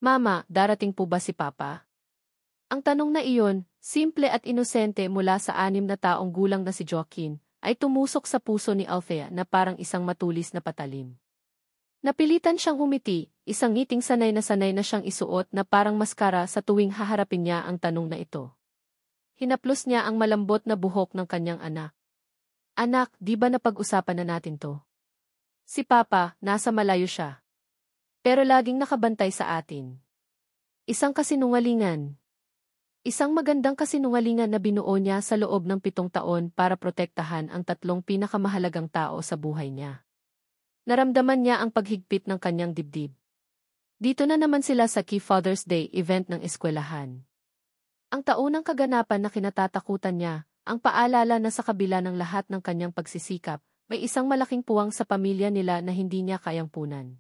Mama, darating po ba si Papa? Ang tanong na iyon, simple at inosente mula sa 6 na taong gulang na si Joaquin, ay tumusok sa puso ni Althea na parang isang matulis na patalim. Napilitan siyang humiti, isang ngiting sanay na siyang isuot na parang maskara sa tuwing haharapin niya ang tanong na ito. Hinaplos niya ang malambot na buhok ng kanyang anak. Anak, di ba napag-usapan na natin to? Si Papa, nasa malayo siya. Pero laging nakabantay sa atin. Isang kasinungalingan. Isang magandang kasinungalingan na binuo niya sa loob ng 7 taon para protektahan ang 3 pinakamahalagang tao sa buhay niya. Naramdaman niya ang paghigpit ng kanyang dibdib. Dito na naman sila sa Key Father's Day event ng eskwelahan. Ang taunang kaganapan na kinatatakutan niya, ang paalala na sa kabila ng lahat ng kanyang pagsisikap, may isang malaking puwang sa pamilya nila na hindi niya kayang punan.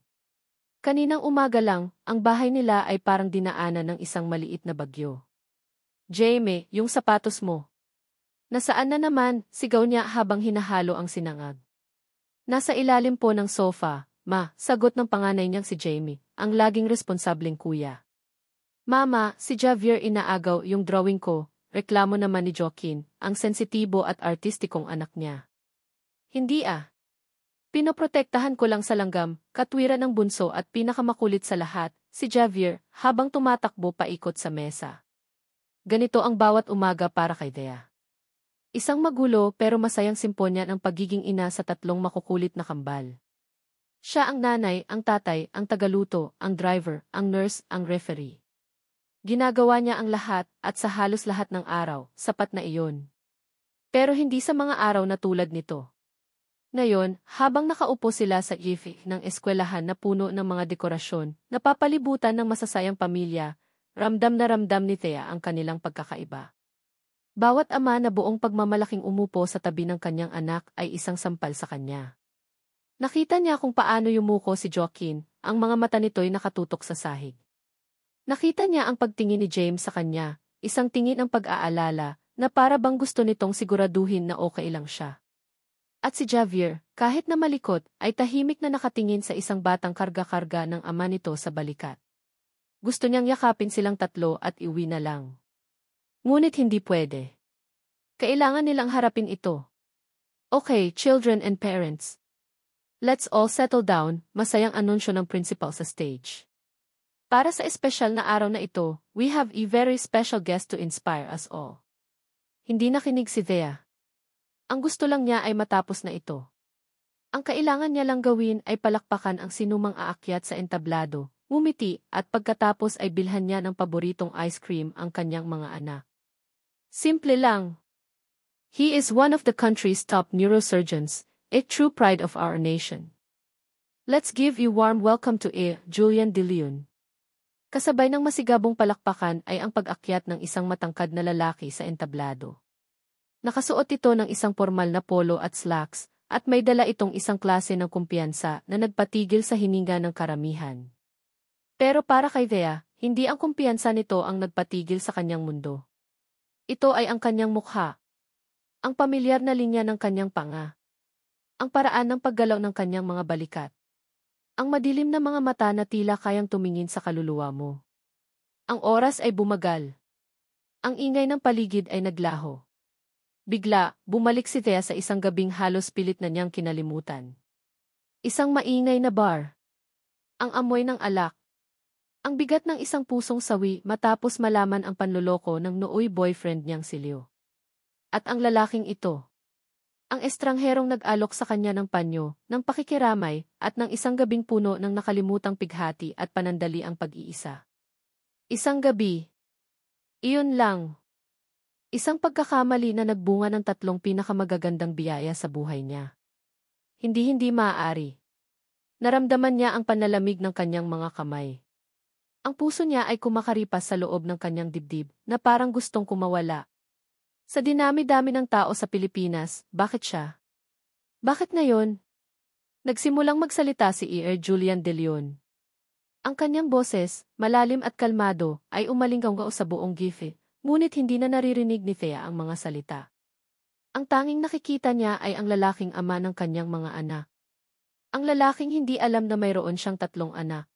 Kaninang umaga lang, ang bahay nila ay parang dinaanan ng isang maliit na bagyo. Jaime, yung sapatos mo. Nasaan na naman, sigaw niya habang hinahalo ang sinangag. Nasa ilalim po ng sofa, ma, sagot ng panganay niyang si Jaime, ang laging responsableng kuya. Mama, si Javier inaagaw yung drawing ko, reklamo naman ni Joaquin, ang sensitibo at artistikong anak niya. Hindi ah. Pinoprotektahan ko lang sa langgam, katwiran ng bunso at pinakamakulit sa lahat, si Javier, habang tumatakbo paikot sa mesa. Ganito ang bawat umaga para kay Dea. Isang magulo pero masayang simponya ng pagiging ina sa 3 makukulit na kambal. Siya ang nanay, ang tatay, ang tagaluto, ang driver, ang nurse, ang referee. Ginagawa niya ang lahat at sa halos lahat ng araw, sapat na iyon. Pero hindi sa mga araw na tulad nito. Ngayon, habang nakaupo sila sa ifi ng eskwelahan na puno ng mga dekorasyon, napapalibutan ng masasayang pamilya, ramdam na ramdam ni Thea ang kanilang pagkakaiba. Bawat ama na buong pagmamalaking umupo sa tabi ng kanyang anak ay isang sampal sa kanya. Nakita niya kung paano yumuko si Joaquin, ang mga mata nito'y nakatutok sa sahig. Nakita niya ang pagtingin ni James sa kanya, isang tingin ng pag-aalala, na para bang gusto nitong siguraduhin na okay lang siya. At si Javier, kahit na malikot, ay tahimik na nakatingin sa isang batang karga-karga ng ama nito sa balikat. Gusto niyang yakapin silang 3 at iuwi na lang. Ngunit hindi pwede. Kailangan nilang harapin ito. Okay, children and parents. Let's all settle down, masayang anunsyo ng principal sa stage. Para sa espesyal na araw na ito, we have a very special guest to inspire us all. Hindi nakinig si Thea. Ang gusto lang niya ay matapos na ito. Ang kailangan niya lang gawin ay palakpakan ang sinumang aakyat sa entablado, ngumiti at pagkatapos ay bilhan niya ng paboritong ice cream ang kanyang mga anak. Simple lang. He is one of the country's top neurosurgeons, a true pride of our nation. Let's give a warm welcome to Julian De Leon. Kasabay ng masigabong palakpakan ay ang pag-akyat ng isang matangkad na lalaki sa entablado. Nakasuot ito ng isang formal na polo at slacks, at may dala itong isang klase ng kumpiyansa na nagpatigil sa hininga ng karamihan. Pero para kay Thea, hindi ang kumpiyansa nito ang nagpatigil sa kanyang mundo. Ito ay ang kanyang mukha. Ang pamilyar na linya ng kanyang panga. Ang paraan ng paggalaw ng kanyang mga balikat. Ang madilim na mga mata na tila kayang tumingin sa kaluluwa mo. Ang oras ay bumagal. Ang ingay ng paligid ay naglaho. Bigla, bumalik si Thea sa isang gabing halos pilit na niyang kinalimutan. Isang maingay na bar. Ang amoy ng alak. Ang bigat ng isang pusong sawi matapos malaman ang panloloko ng nooy boyfriend niyang si Leo. At ang lalaking ito. Ang estrangherong nag-alok sa kanya ng panyo, ng pakikiramay, at ng isang gabing puno ng nakalimutang pighati at panandali ang pag-iisa. Isang gabi. Iyon lang. Isang pagkakamali na nagbunga ng 3 pinakamagagandang biyaya sa buhay niya. Hindi maaari. Naramdaman niya ang panlalamig ng kanyang mga kamay. Ang puso niya ay kumakaripas sa loob ng kanyang dibdib na parang gustong kumawala. Sa dinami-dami ng tao sa Pilipinas, bakit siya? Bakit ngayon? Nagsimulang magsalita si Julian De Leon. Ang kanyang boses, malalim at kalmado, ay umalinggaw sa buong gife, ngunit hindi na naririnig ni Thea ang mga salita. Ang tanging nakikita niya ay ang lalaking ama ng kanyang mga anak. Ang lalaking hindi alam na mayroon siyang 3 anak.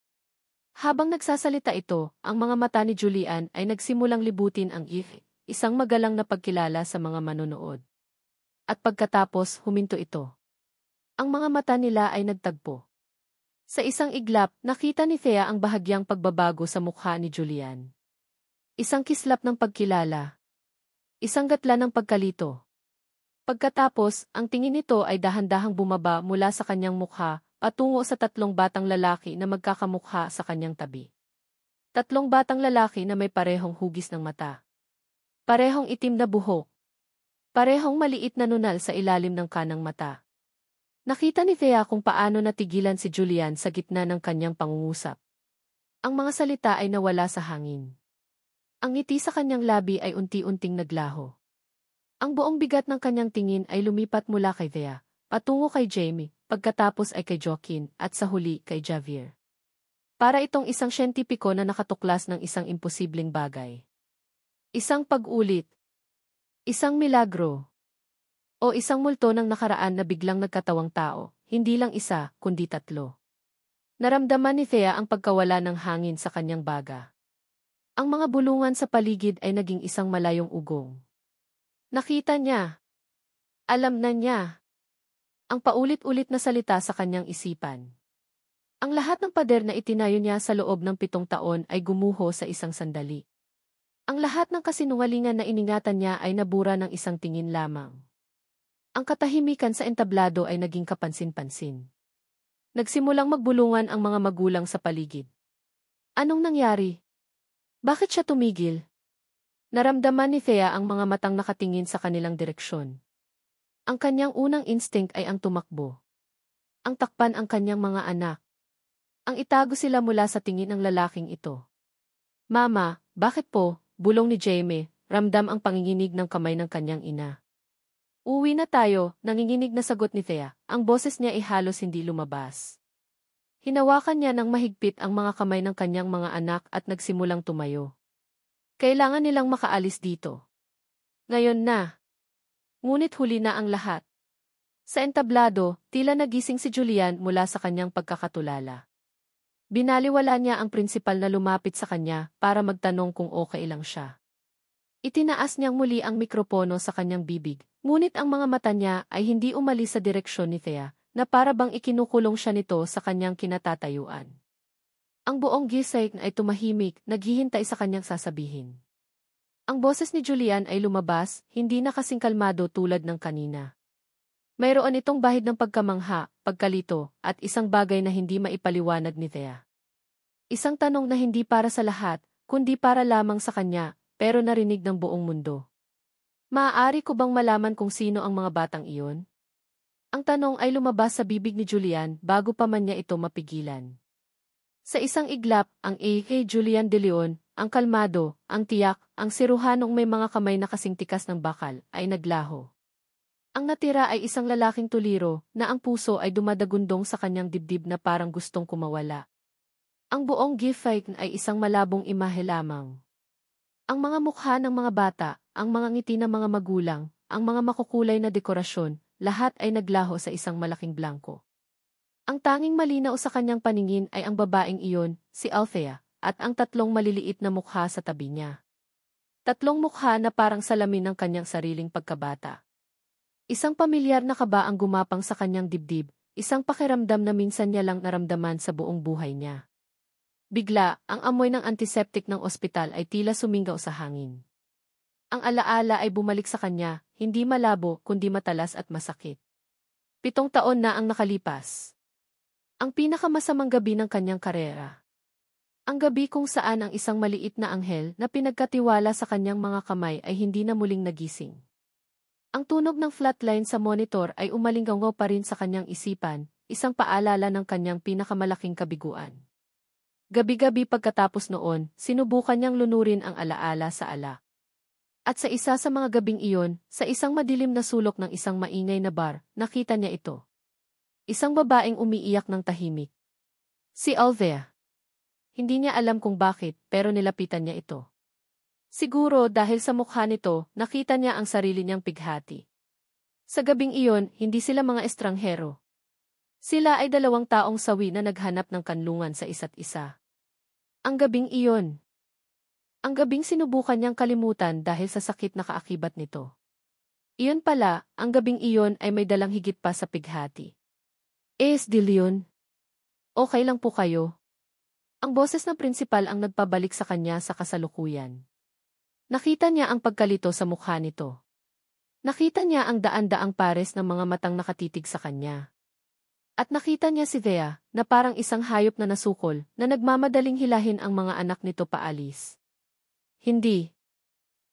Habang nagsasalita ito, ang mga mata ni Julian ay nagsimulang libutin ang isang magalang na pagkilala sa mga manonood. At pagkatapos, huminto ito. Ang mga mata nila ay nagtagpo. Sa isang iglap, nakita ni Thea ang bahagyang pagbabago sa mukha ni Julian. Isang kislap ng pagkilala. Isang gatla ng pagkalito. Pagkatapos, ang tingin nito ay dahan-dahang bumaba mula sa kanyang mukha patungo sa tatlong batang lalaki na magkakamukha sa kanyang tabi. Tatlong batang lalaki na may parehong hugis ng mata. Parehong itim na buhok. Parehong maliit na nunal sa ilalim ng kanang mata. Nakita ni Thea kung paano natigilan si Julian sa gitna ng kanyang pangungusap. Ang mga salita ay nawala sa hangin. Ang ngiti sa kanyang labi ay unti-unting naglaho. Ang buong bigat ng kanyang tingin ay lumipat mula kay Thea, patungo kay Jamie, pagkatapos ay kay Joaquin, at sa huli kay Javier. Para itong isang siyentipiko na nakatuklas ng isang imposibleng bagay. Isang pag-ulit. Isang milagro. O isang multo ng nakaraan na biglang nagkatawang tao, hindi lang isa, kundi tatlo. Naramdaman ni Thea ang pagkawala ng hangin sa kanyang baga. Ang mga bulungan sa paligid ay naging isang malayong ugong. Nakita niya. Alam na niya. Ang paulit-ulit na salita sa kanyang isipan. Ang lahat ng pader na itinayo niya sa loob ng 7 taon ay gumuho sa isang sandali. Ang lahat ng kasinungalingan na iningatan niya ay nabura ng isang tingin lamang. Ang katahimikan sa entablado ay naging kapansin-pansin. Nagsimulang magbulungan ang mga magulang sa paligid. Anong nangyari? Bakit siya tumigil? Naramdaman ni Thea ang mga matang nakatingin sa kanilang direksyon. Ang kanyang unang instinct ay ang tumakbo. Ang takpan ang kanyang mga anak. Ang itago sila mula sa tingin ng lalaking ito. Mama, bakit po? Bulong ni Jamie, ramdam ang panginginig ng kamay ng kanyang ina. Uwi na tayo, nanginginig na sagot ni Thea. Ang boses niya ay halos hindi lumabas. Hinawakan niya ng mahigpit ang mga kamay ng kanyang mga anak at nagsimulang tumayo. Kailangan nilang makaalis dito. Ngayon na. Ngunit huli na ang lahat. Sa entablado, tila nagising si Julian mula sa kanyang pagkakatulala. Binaliwala niya ang prinsipal na lumapit sa kanya para magtanong kung okay lang siya. Itinaas niyang muli ang mikropono sa kanyang bibig, ngunit ang mga mata niya ay hindi umalis sa direksyon ni Thea, na para bang ikinukulong siya nito sa kanyang kinatatayuan. Ang buong gising ay tumahimik, naghihintay sa kanyang sasabihin. Ang boses ni Julian ay lumabas, hindi na kasing kalmado tulad ng kanina. Mayroon itong bahid ng pagkamangha, pagkalito, at isang bagay na hindi maipaliwanag ni Thea. Isang tanong na hindi para sa lahat, kundi para lamang sa kanya, pero narinig ng buong mundo. Maaari ko bang malaman kung sino ang mga batang iyon? Ang tanong ay lumabas sa bibig ni Julian bago pa man niya ito mapigilan. Sa isang iglap, ang A.K. Julian de Leon, ang kalmado, ang tiyak, ang siruhanong may mga kamay na kasing tikas ng bakal, ay naglaho. Ang natira ay isang lalaking tuliro, na ang puso ay dumadagundong sa kanyang dibdib na parang gustong kumawala. Ang buong gift ay isang malabong imahe lamang. Ang mga mukha ng mga bata, ang mga ngiti ng mga magulang, ang mga makukulay na dekorasyon, lahat ay naglaho sa isang malaking blanko. Ang tanging malinaw sa kanyang paningin ay ang babaeng iyon, si Althea, at ang tatlong maliliit na mukha sa tabi niya. Tatlong mukha na parang salamin ng kanyang sariling pagkabata. Isang pamilyar na kaba ang gumapang sa kanyang dibdib, isang pakiramdam na minsan niya lang naramdaman sa buong buhay niya. Bigla, ang amoy ng antiseptic ng ospital ay tila sumingaw sa hangin. Ang alaala ay bumalik sa kanya, hindi malabo kundi matalas at masakit. 7 taon na ang nakalipas. Ang pinakamasamang gabi ng kanyang karera. Ang gabi kung saan ang isang maliit na anghel na pinagkatiwala sa kanyang mga kamay ay hindi na muling nagising. Ang tunog ng flatline sa monitor ay umalingaw pa rin sa kanyang isipan, isang paalala ng kanyang pinakamalaking kabiguan. Gabi-gabi pagkatapos noon, sinubukan niyang lunurin ang alaala sa alak. At sa isa sa mga gabing iyon, sa isang madilim na sulok ng isang maingay na bar, nakita niya ito. Isang babaeng umiiyak ng tahimik. Si Althea. Hindi niya alam kung bakit, pero nilapitan niya ito. Siguro dahil sa mukha nito, nakita niya ang sarili niyang pighati. Sa gabing iyon, hindi sila mga estranghero. Sila ay 2 taong sawi na naghanap ng kanlungan sa isa't isa. Ang gabing iyon. Ang gabing sinubukan niyang kalimutan dahil sa sakit na kaakibat nito. Iyon pala, ang gabing iyon ay may dalang higit pa sa pighati. De Leon. Okay lang po kayo. Ang boses ng prinsipal ang nagpabalik sa kanya sa kasalukuyan. Nakita niya ang pagkalito sa mukha nito. Nakita niya ang daan-daang pares ng mga matang nakatitig sa kanya. At nakita niya si Thea, na parang isang hayop na nasukol, na nagmamadaling hilahin ang mga anak nito paalis. Hindi.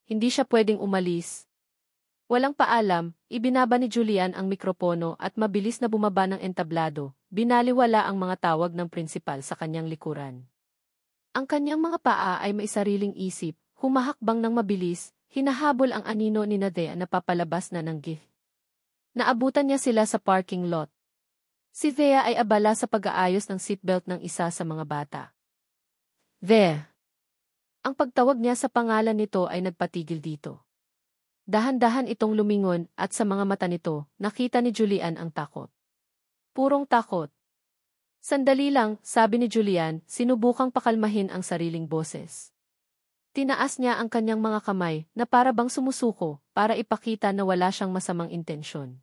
Hindi siya pwedeng umalis. Walang paalam, ibinaba ni Julian ang mikropono at mabilis na bumaba ng entablado, binaliwala ang mga tawag ng prinsipal sa kanyang likuran. Ang kanyang mga paa ay may sariling isip, humahakbang ng mabilis, hinahabol ang anino ni Thea na papalabas na ng gift. Naabutan niya sila sa parking lot. Si Thea ay abala sa pag-aayos ng seatbelt ng isa sa mga bata. Thea. Ang pagtawag niya sa pangalan nito ay nagpatigil dito. Dahan-dahan itong lumingon at sa mga mata nito, nakita ni Julian ang takot. Purong takot. Sandali lang, sabi ni Julian, sinubukang pakalmahin ang sariling boses. Tinaas niya ang kanyang mga kamay na para bang sumusuko para ipakita na wala siyang masamang intensyon.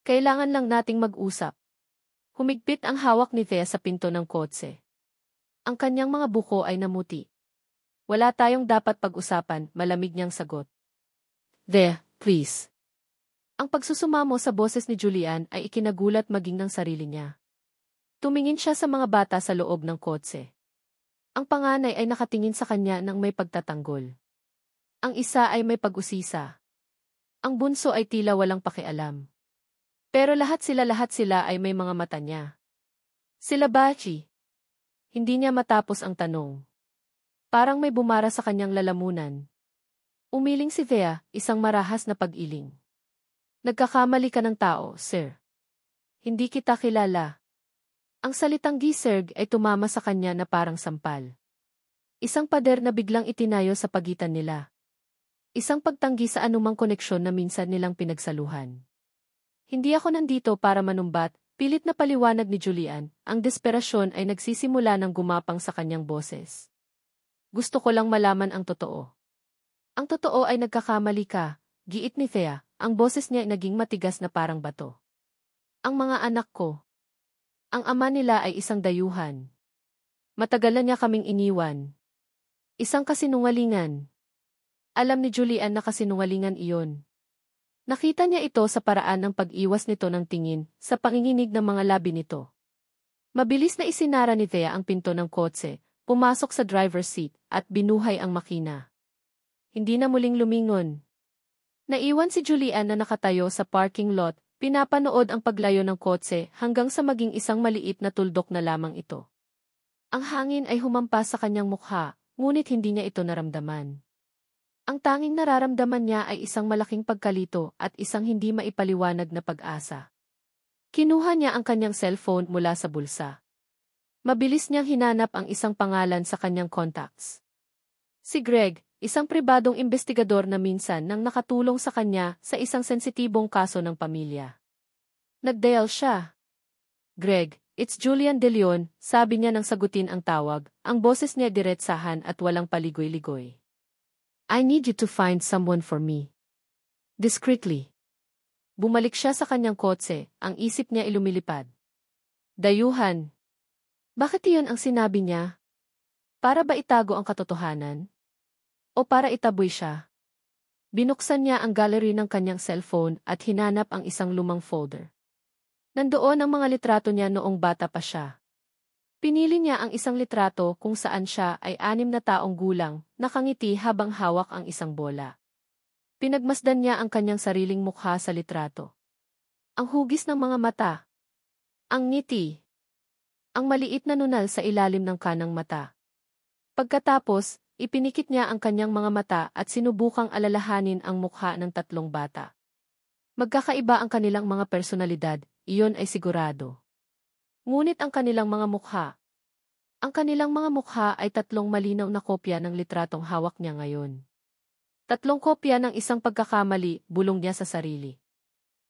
Kailangan lang nating mag-usap. Humigpit ang hawak ni Thea sa pinto ng kotse. Ang kanyang mga buko ay namuti. Wala tayong dapat pag-usapan, malamig niyang sagot. Thea, please. Ang pagsusumamo sa boses ni Julian ay ikinagulat maging ng sarili niya. Tumingin siya sa mga bata sa loob ng kotse. Ang panganay ay nakatingin sa kanya ng may pagtatanggol. Ang isa ay may pag-usisa. Ang bunso ay tila walang pakialam. Pero lahat sila ay may mga mata niya. Sila Bachi. Hindi niya matapos ang tanong. Parang may bumara sa kanyang lalamunan. Umiling si Thea, isang marahas na pag-iling. Nagkakamali ka ng tao, sir. Hindi kita kilala. Ang salitang gisirg ay tumama sa kanya na parang sampal. Isang pader na biglang itinayo sa pagitan nila. Isang pagtanggi sa anumang koneksyon na minsan nilang pinagsaluhan. Hindi ako nandito para manumbat, pilit na paliwanag ni Julian, ang desperasyon ay nagsisimula ng gumapang sa kanyang boses. Gusto ko lang malaman ang totoo. Ang totoo ay nagkakamali ka, giit ni Thea, ang boses niya ay naging matigas na parang bato. Ang mga anak ko. Ang ama nila ay isang dayuhan. Matagalan niya kaming iniwan. Isang kasinungalingan. Alam ni Julian na kasinungalingan iyon. Nakita niya ito sa paraan ng pag-iwas nito ng tingin, sa panginginig ng mga labi nito. Mabilis na isinara ni Thea ang pinto ng kotse, pumasok sa driver's seat, at binuhay ang makina. Hindi na muling lumingon. Naiwan si Julian na nakatayo sa parking lot, pinapanood ang paglayo ng kotse hanggang sa maging isang maliit na tuldok na lamang ito. Ang hangin ay humampas sa kanyang mukha, ngunit hindi niya ito naramdaman. Ang tanging nararamdaman niya ay isang malaking pagkalito at isang hindi maipaliwanag na pag-asa. Kinuha niya ang kanyang cellphone mula sa bulsa. Mabilis niyang hinanap ang isang pangalan sa kanyang contacts. Si Greg, isang pribadong investigador na minsan nang nakatulong sa kanya sa isang sensitibong kaso ng pamilya. Nag-dial siya. Greg, it's Julian De Leon, sabi niya nang sagutin ang tawag, ang boses niya diretsahan at walang paligoy-ligoy. I need you to find someone for me. Discreetly. Bumalik siya sa kanyang kotse, ang isip niya ay lumilipad. Dayuhan. Bakit iyon ang sinabi niya? Para ba itago ang katotohanan? O para itaboy siya? Binuksan niya ang gallery ng kanyang cellphone at hinanap ang isang lumang folder. Nandoon ang mga litrato niya noong bata pa siya. Pinili niya ang isang litrato kung saan siya ay 6 na taong gulang, nakangiti habang hawak ang isang bola. Pinagmasdan niya ang kanyang sariling mukha sa litrato. Ang hugis ng mga mata. Ang ngiti. Ang maliit na nunal sa ilalim ng kanang mata. Pagkatapos, ipinikit niya ang kanyang mga mata at sinubukang alalahanin ang mukha ng 3 bata. Magkakaiba ang kanilang mga personalidad, iyon ay sigurado. Ngunit ang kanilang mga mukha. Ang kanilang mga mukha ay 3 malinaw na kopya ng litratong hawak niya ngayon. 3 kopya ng isang pagkakamali, bulong niya sa sarili.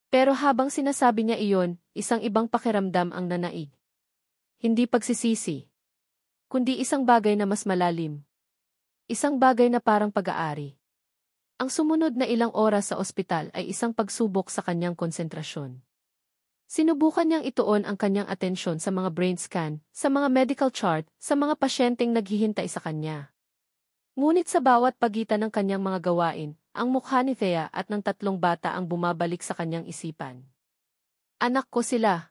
Pero habang sinasabi niya iyon, isang ibang pakiramdam ang nanaig. Hindi pagsisisi. kundi isang bagay na mas malalim. Isang bagay na parang pag-aari. Ang sumunod na ilang oras sa ospital ay isang pagsubok sa kanyang konsentrasyon. Sinubukan niyang ituon ang kanyang atensyon sa mga brain scan, sa mga medical chart, sa mga pasyenteng naghihintay sa kanya. Ngunit sa bawat pagitan ng kanyang mga gawain, ang mukha ni Thea at ng tatlong bata ang bumabalik sa kanyang isipan. Anak ko sila.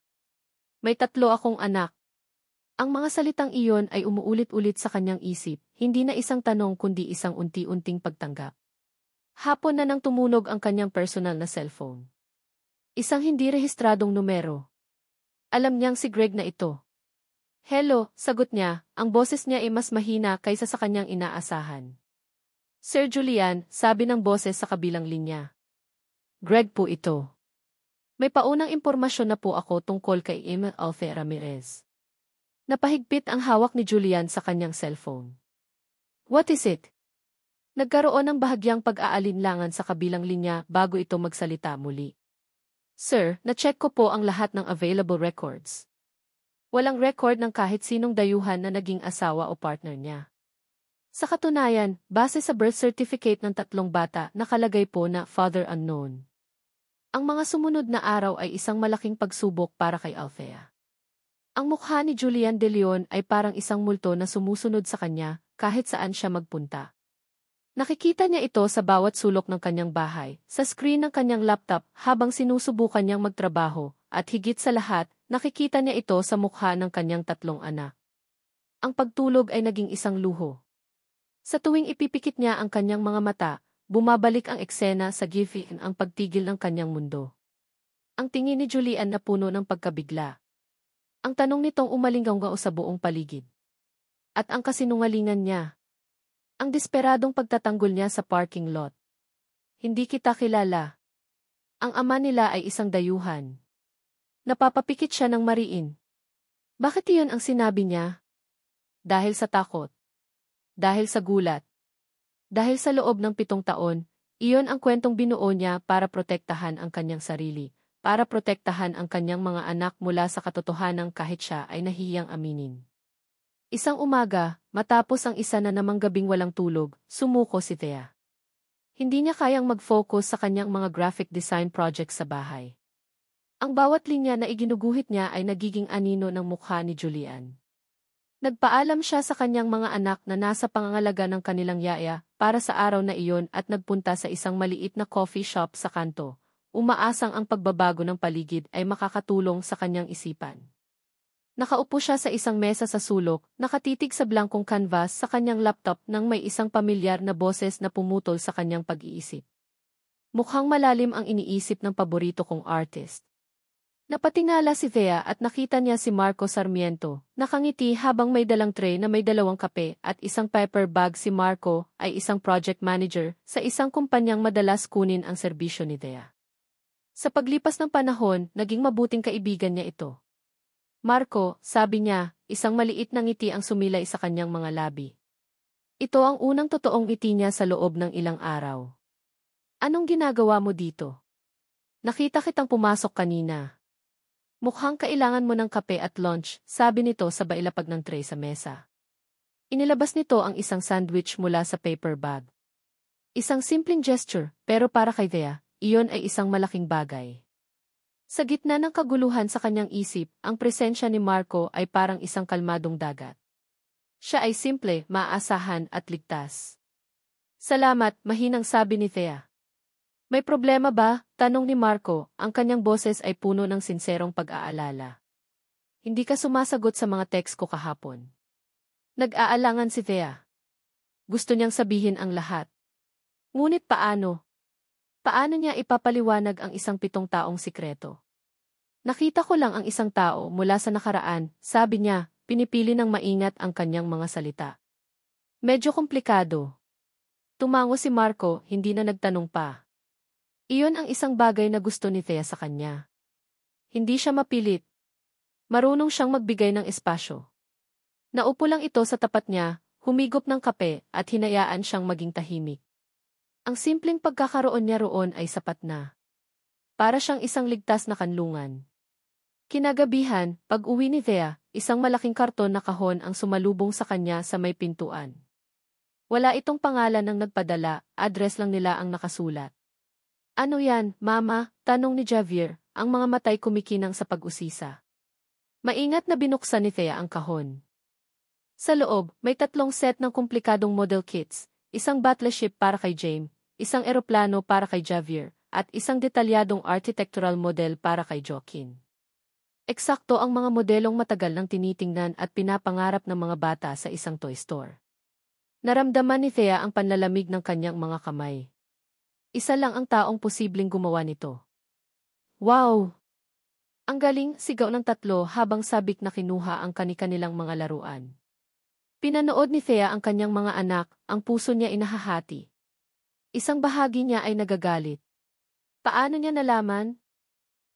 May 3 akong anak. Ang mga salitang iyon ay umuulit-ulit sa kanyang isip, hindi na isang tanong kundi isang unti-unting pagtanggap. Hapon na nang tumunog ang kanyang personal na cellphone. Isang hindi rehistradong numero. Alam niyang si Greg na ito. Hello, sagot niya, ang boses niya ay mas mahina kaysa sa kanyang inaasahan. Sir Julian, sabi ng boses sa kabilang linya. Greg po ito. May paunang impormasyon na po ako tungkol kay Emil Alfe Ramirez. Napahigpit ang hawak ni Julian sa kanyang cellphone. What is it? Nagkaroon ng bahagyang pag-aalinlangan sa kabilang linya bago ito magsalita muli. Sir, na-check ko po ang lahat ng available records. Walang record ng kahit sinong dayuhan na naging asawa o partner niya. Sa katunayan, base sa birth certificate ng 3 bata, nakalagay po na father unknown. Ang mga sumunod na araw ay isang malaking pagsubok para kay Althea. Ang mukha ni Julian De Leon ay parang isang multo na sumusunod sa kanya kahit saan siya magpunta. Nakikita niya ito sa bawat sulok ng kanyang bahay, sa screen ng kanyang laptop habang sinusubukan niyang magtrabaho, at higit sa lahat, nakikita niya ito sa mukha ng kanyang 3 anak. Ang pagtulog ay naging isang luho. Sa tuwing ipipikit niya ang kanyang mga mata, bumabalik ang eksena sa gifin ang pagtigil ng kanyang mundo. Ang tingin ni Julian na puno ng pagkabigla. Ang tanong nitong umalinggaw sa buong paligid. At ang kasinungalingan niya. Ang desperadong pagtatanggol niya sa parking lot. Hindi kita kilala. Ang ama nila ay isang dayuhan. Napapapikit siya ng mariin. Bakit iyon ang sinabi niya? Dahil sa takot. Dahil sa gulat. Dahil sa loob ng 7 taon, iyon ang kwentong binuo niya para protektahan ang kanyang sarili, para protektahan ang kanyang mga anak mula sa katotohanan kahit siya ay nahihiyang aminin. Isang umaga, matapos ang isa na namang gabing walang tulog, sumuko si Thea. Hindi niya kayang mag-focus sa kanyang mga graphic design projects sa bahay. Ang bawat linya na iginuguhit niya ay nagiging anino ng mukha ni Julian. Nagpaalam siya sa kanyang mga anak na nasa pangangalaga ng kanilang yaya para sa araw na iyon at nagpunta sa isang maliit na coffee shop sa kanto, umaasang ang pagbabago ng paligid ay makakatulong sa kanyang isipan. Nakaupo siya sa isang mesa sa sulok, nakatitig sa blankong canvas sa kanyang laptop nang may isang pamilyar na boses na pumutol sa kanyang pag-iisip. Mukhang malalim ang iniisip ng paborito kong artist. Napatingala si Thea at nakita niya si Marco Sarmiento, nakangiti habang may dalang tray na may 2 kape at isang paper bag. Si Marco ay isang project manager sa isang kumpanyang madalas kunin ang serbisyo ni Thea. Sa paglipas ng panahon, naging mabuting kaibigan niya ito. Marco, sabi niya, isang maliit na ngiti ang sumilay sa kanyang mga labi. Ito ang unang totoong ngiti niya sa loob ng ilang araw. Anong ginagawa mo dito? Nakita kitang pumasok kanina. Mukhang kailangan mo ng kape at lunch, sabi nito sa bailapag ng tray sa mesa. Inilabas nito ang isang sandwich mula sa paper bag. Isang simpleng gesture, pero para kay Thea, iyon ay isang malaking bagay. Sa gitna ng kaguluhan sa kanyang isip, ang presensya ni Marco ay parang isang kalmadong dagat. Siya ay simple, maaasahan at ligtas. Salamat, mahinang sabi ni Thea. May problema ba? Tanong ni Marco, ang kanyang boses ay puno ng sinserong pag-aalala. Hindi ka sumasagot sa mga text ko kahapon. Nag-aalangan si Thea. Gusto niyang sabihin ang lahat. Ngunit paano? Paano niya ipapaliwanag ang isang 7 taong sikreto? Nakita ko lang ang isang tao mula sa nakaraan, sabi niya, pinipili ng maingat ang kanyang mga salita. Medyo komplikado. Tumango si Marco, hindi na nagtanong pa. Iyon ang isang bagay na gusto ni Thea sa kanya. Hindi siya mapilit. Marunong siyang magbigay ng espasyo. Naupo lang ito sa tapat niya, humigop ng kape at hinayaan siyang maging tahimik. Ang simpleng pagkakaroon niya roon ay sapat na. Para siyang isang ligtas na kanlungan. Kinagabihan, pag-uwi ni Thea, isang malaking karton na kahon ang sumalubong sa kanya sa may pintuan. Wala itong pangalan ng nagpadala, address lang nila ang nakasulat. Ano yan, Mama? Tanong ni Javier, ang mga matay kumikinang sa pag-usisa. Maingat na binuksan ni Thea ang kahon. Sa loob, may 3 set ng komplikadong model kits, isang battleship para kay Jaime, isang eroplano para kay Javier, at isang detalyadong architectural model para kay Joaquin. Eksakto ang mga modelong matagal nang tinitingnan at pinapangarap ng mga bata sa isang toy store. Naramdaman ni Thea ang panlalamig ng kanyang mga kamay. Isa lang ang taong posibleng gumawa nito. Wow! Ang galing, sigaw ng 3 habang sabik na kinuha ang kani-kanilang mga laruan. Pinanood ni Thea ang kanyang mga anak, ang puso niya inahahati. Isang bahagi niya ay nagagalit. Paano niya nalaman?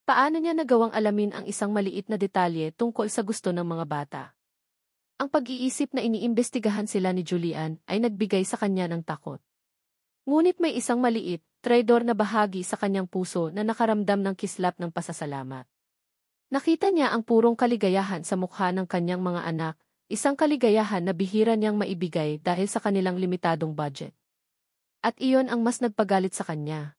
Paano niya nagawang alamin ang isang maliit na detalye tungkol sa gusto ng mga bata? Ang pag-iisip na iniimbestigahan sila ni Julian ay nagbigay sa kanya ng takot. Ngunit may isang maliit, traidor na bahagi sa kanyang puso na nakaramdam ng kislap ng pasasalamat. Nakita niya ang purong kaligayahan sa mukha ng kanyang mga anak, isang kaligayahan na bihira niyang maibigay dahil sa kanilang limitadong budget. At iyon ang mas nagpagalit sa kanya.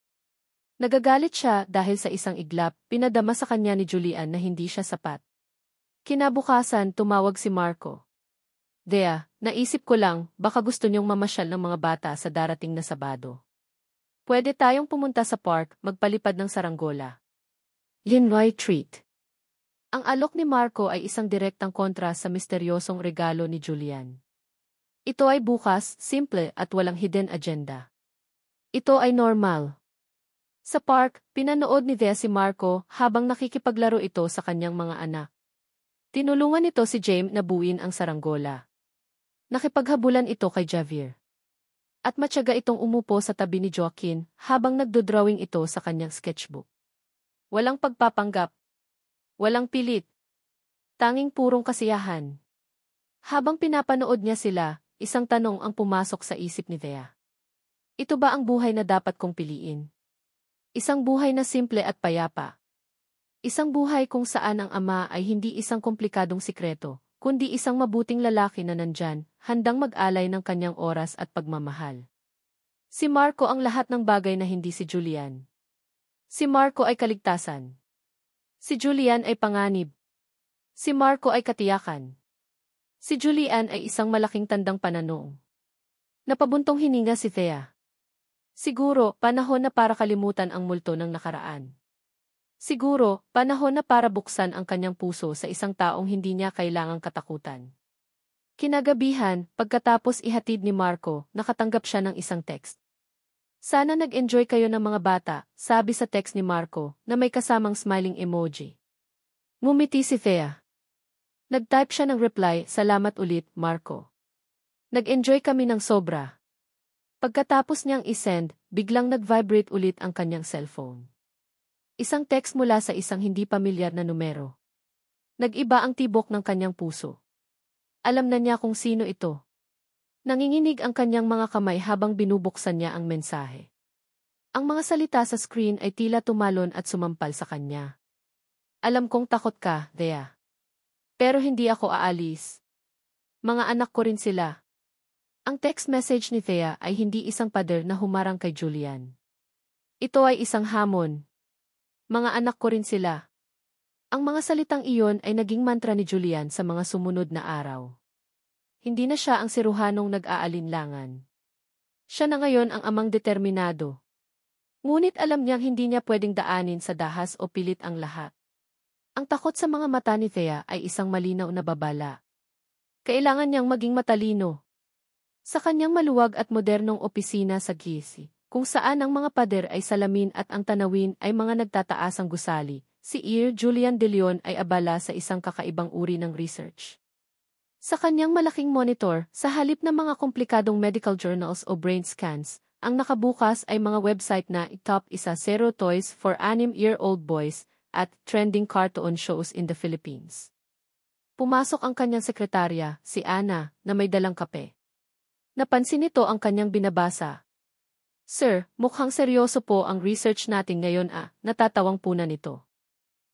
Nagagalit siya dahil sa isang iglap, pinadama sa kanya ni Julian na hindi siya sapat. Kinabukasan, tumawag si Marco. Dea, naisip ko lang, baka gusto niyong mamasyal ng mga bata sa darating na Sabado. Pwede tayong pumunta sa park, magpalipad ng saranggola. Linroy treat. Ang alok ni Marco ay isang direktang kontra sa misteryosong regalo ni Julian. Ito ay bukas, simple at walang hidden agenda. Ito ay normal. Sa park, pinanood ni Dea si Marco habang nakikipaglaro ito sa kanyang mga anak. Tinulungan nito si Jaime na buuin ang saranggola. Nakipaghabulan ito kay Javier. At matyaga itong umupo sa tabi ni Joaquin habang nagdodrawing ito sa kanyang sketchbook. Walang pagpapanggap. Walang pilit. Tanging purong kasiyahan. Habang pinapanood niya sila, isang tanong ang pumasok sa isip ni Thea. Ito ba ang buhay na dapat kong piliin? Isang buhay na simple at payapa. Isang buhay kung saan ang ama ay hindi isang komplikadong sikreto, kundi isang mabuting lalaki na nandyan, handang mag-alay ng kanyang oras at pagmamahal. Si Marco ang lahat ng bagay na hindi si Julian. Si Marco ay kaligtasan. Si Julian ay panganib. Si Marco ay katiyakan. Si Julian ay isang malaking tandang pananong. Napabuntong hininga si Thea. Siguro, panahon na para kalimutan ang multo ng nakaraan. Siguro, panahon na para buksan ang kanyang puso sa isang taong hindi niya kailangang katakutan. Kinagabihan, pagkatapos ihatid ni Marco, nakatanggap siya ng isang text. Sana nag-enjoy kayo ng mga bata, sabi sa text ni Marco, na may kasamang smiling emoji. Ngumiti si Thea. Nag-type siya ng reply, salamat ulit, Marco. Nag-enjoy kami ng sobra. Pagkatapos niyang isend, biglang nag-vibrate ulit ang kanyang cellphone. Isang text mula sa isang hindi pamilyar na numero. Nag-iba ang tibok ng kanyang puso. Alam na niya kung sino ito. Nanginginig ang kanyang mga kamay habang binubuksan niya ang mensahe. Ang mga salita sa screen ay tila tumalon at sumampal sa kanya. Alam kong takot ka, Thea. Pero hindi ako aalis. Mga anak ko rin sila. Ang text message ni Thea ay hindi isang pader na humarang kay Julian. Ito ay isang hamon. Mga anak ko rin sila. Ang mga salitang iyon ay naging mantra ni Julian sa mga sumunod na araw. Hindi na siya ang siruhanong nag-aalinlangan. Siya na ngayon ang amang determinado. Ngunit alam niyang hindi niya pwedeng daanin sa dahas o pilit ang lahat. Ang takot sa mga mata ni Thea ay isang malinaw na babala. Kailangan niyang maging matalino. Sa kanyang maluwag at modernong opisina sa Gizi, kung saan ang mga pader ay salamin at ang tanawin ay mga nagtataasang gusali, si Julian de Leon ay abala sa isang kakaibang uri ng research. Sa kanyang malaking monitor, sa halip na mga komplikadong medical journals o brain scans, ang nakabukas ay mga website na Top 10 Toys for 6-year-old Boys at Trending Cartoon Shows in the Philippines. Pumasok ang kanyang sekretarya, si Ana, na may dalang kape. Napansin nito ang kanyang binabasa. Sir, mukhang seryoso po ang research natin ngayon natatawang puna nito.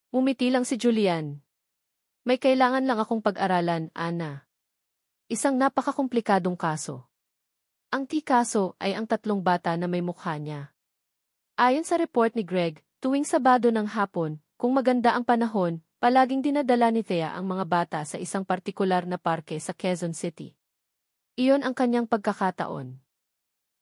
Umiti lang si Julian. May kailangan lang akong pag-aralan, Ana. Isang napakakomplikadong kaso. Ang kaso ay ang tatlong bata na may mukha niya. Ayon sa report ni Greg, tuwing Sabado ng hapon, kung maganda ang panahon, palaging dinadala ni Thea ang mga bata sa isang partikular na parke sa Quezon City. Iyon ang kanyang pagkakataon.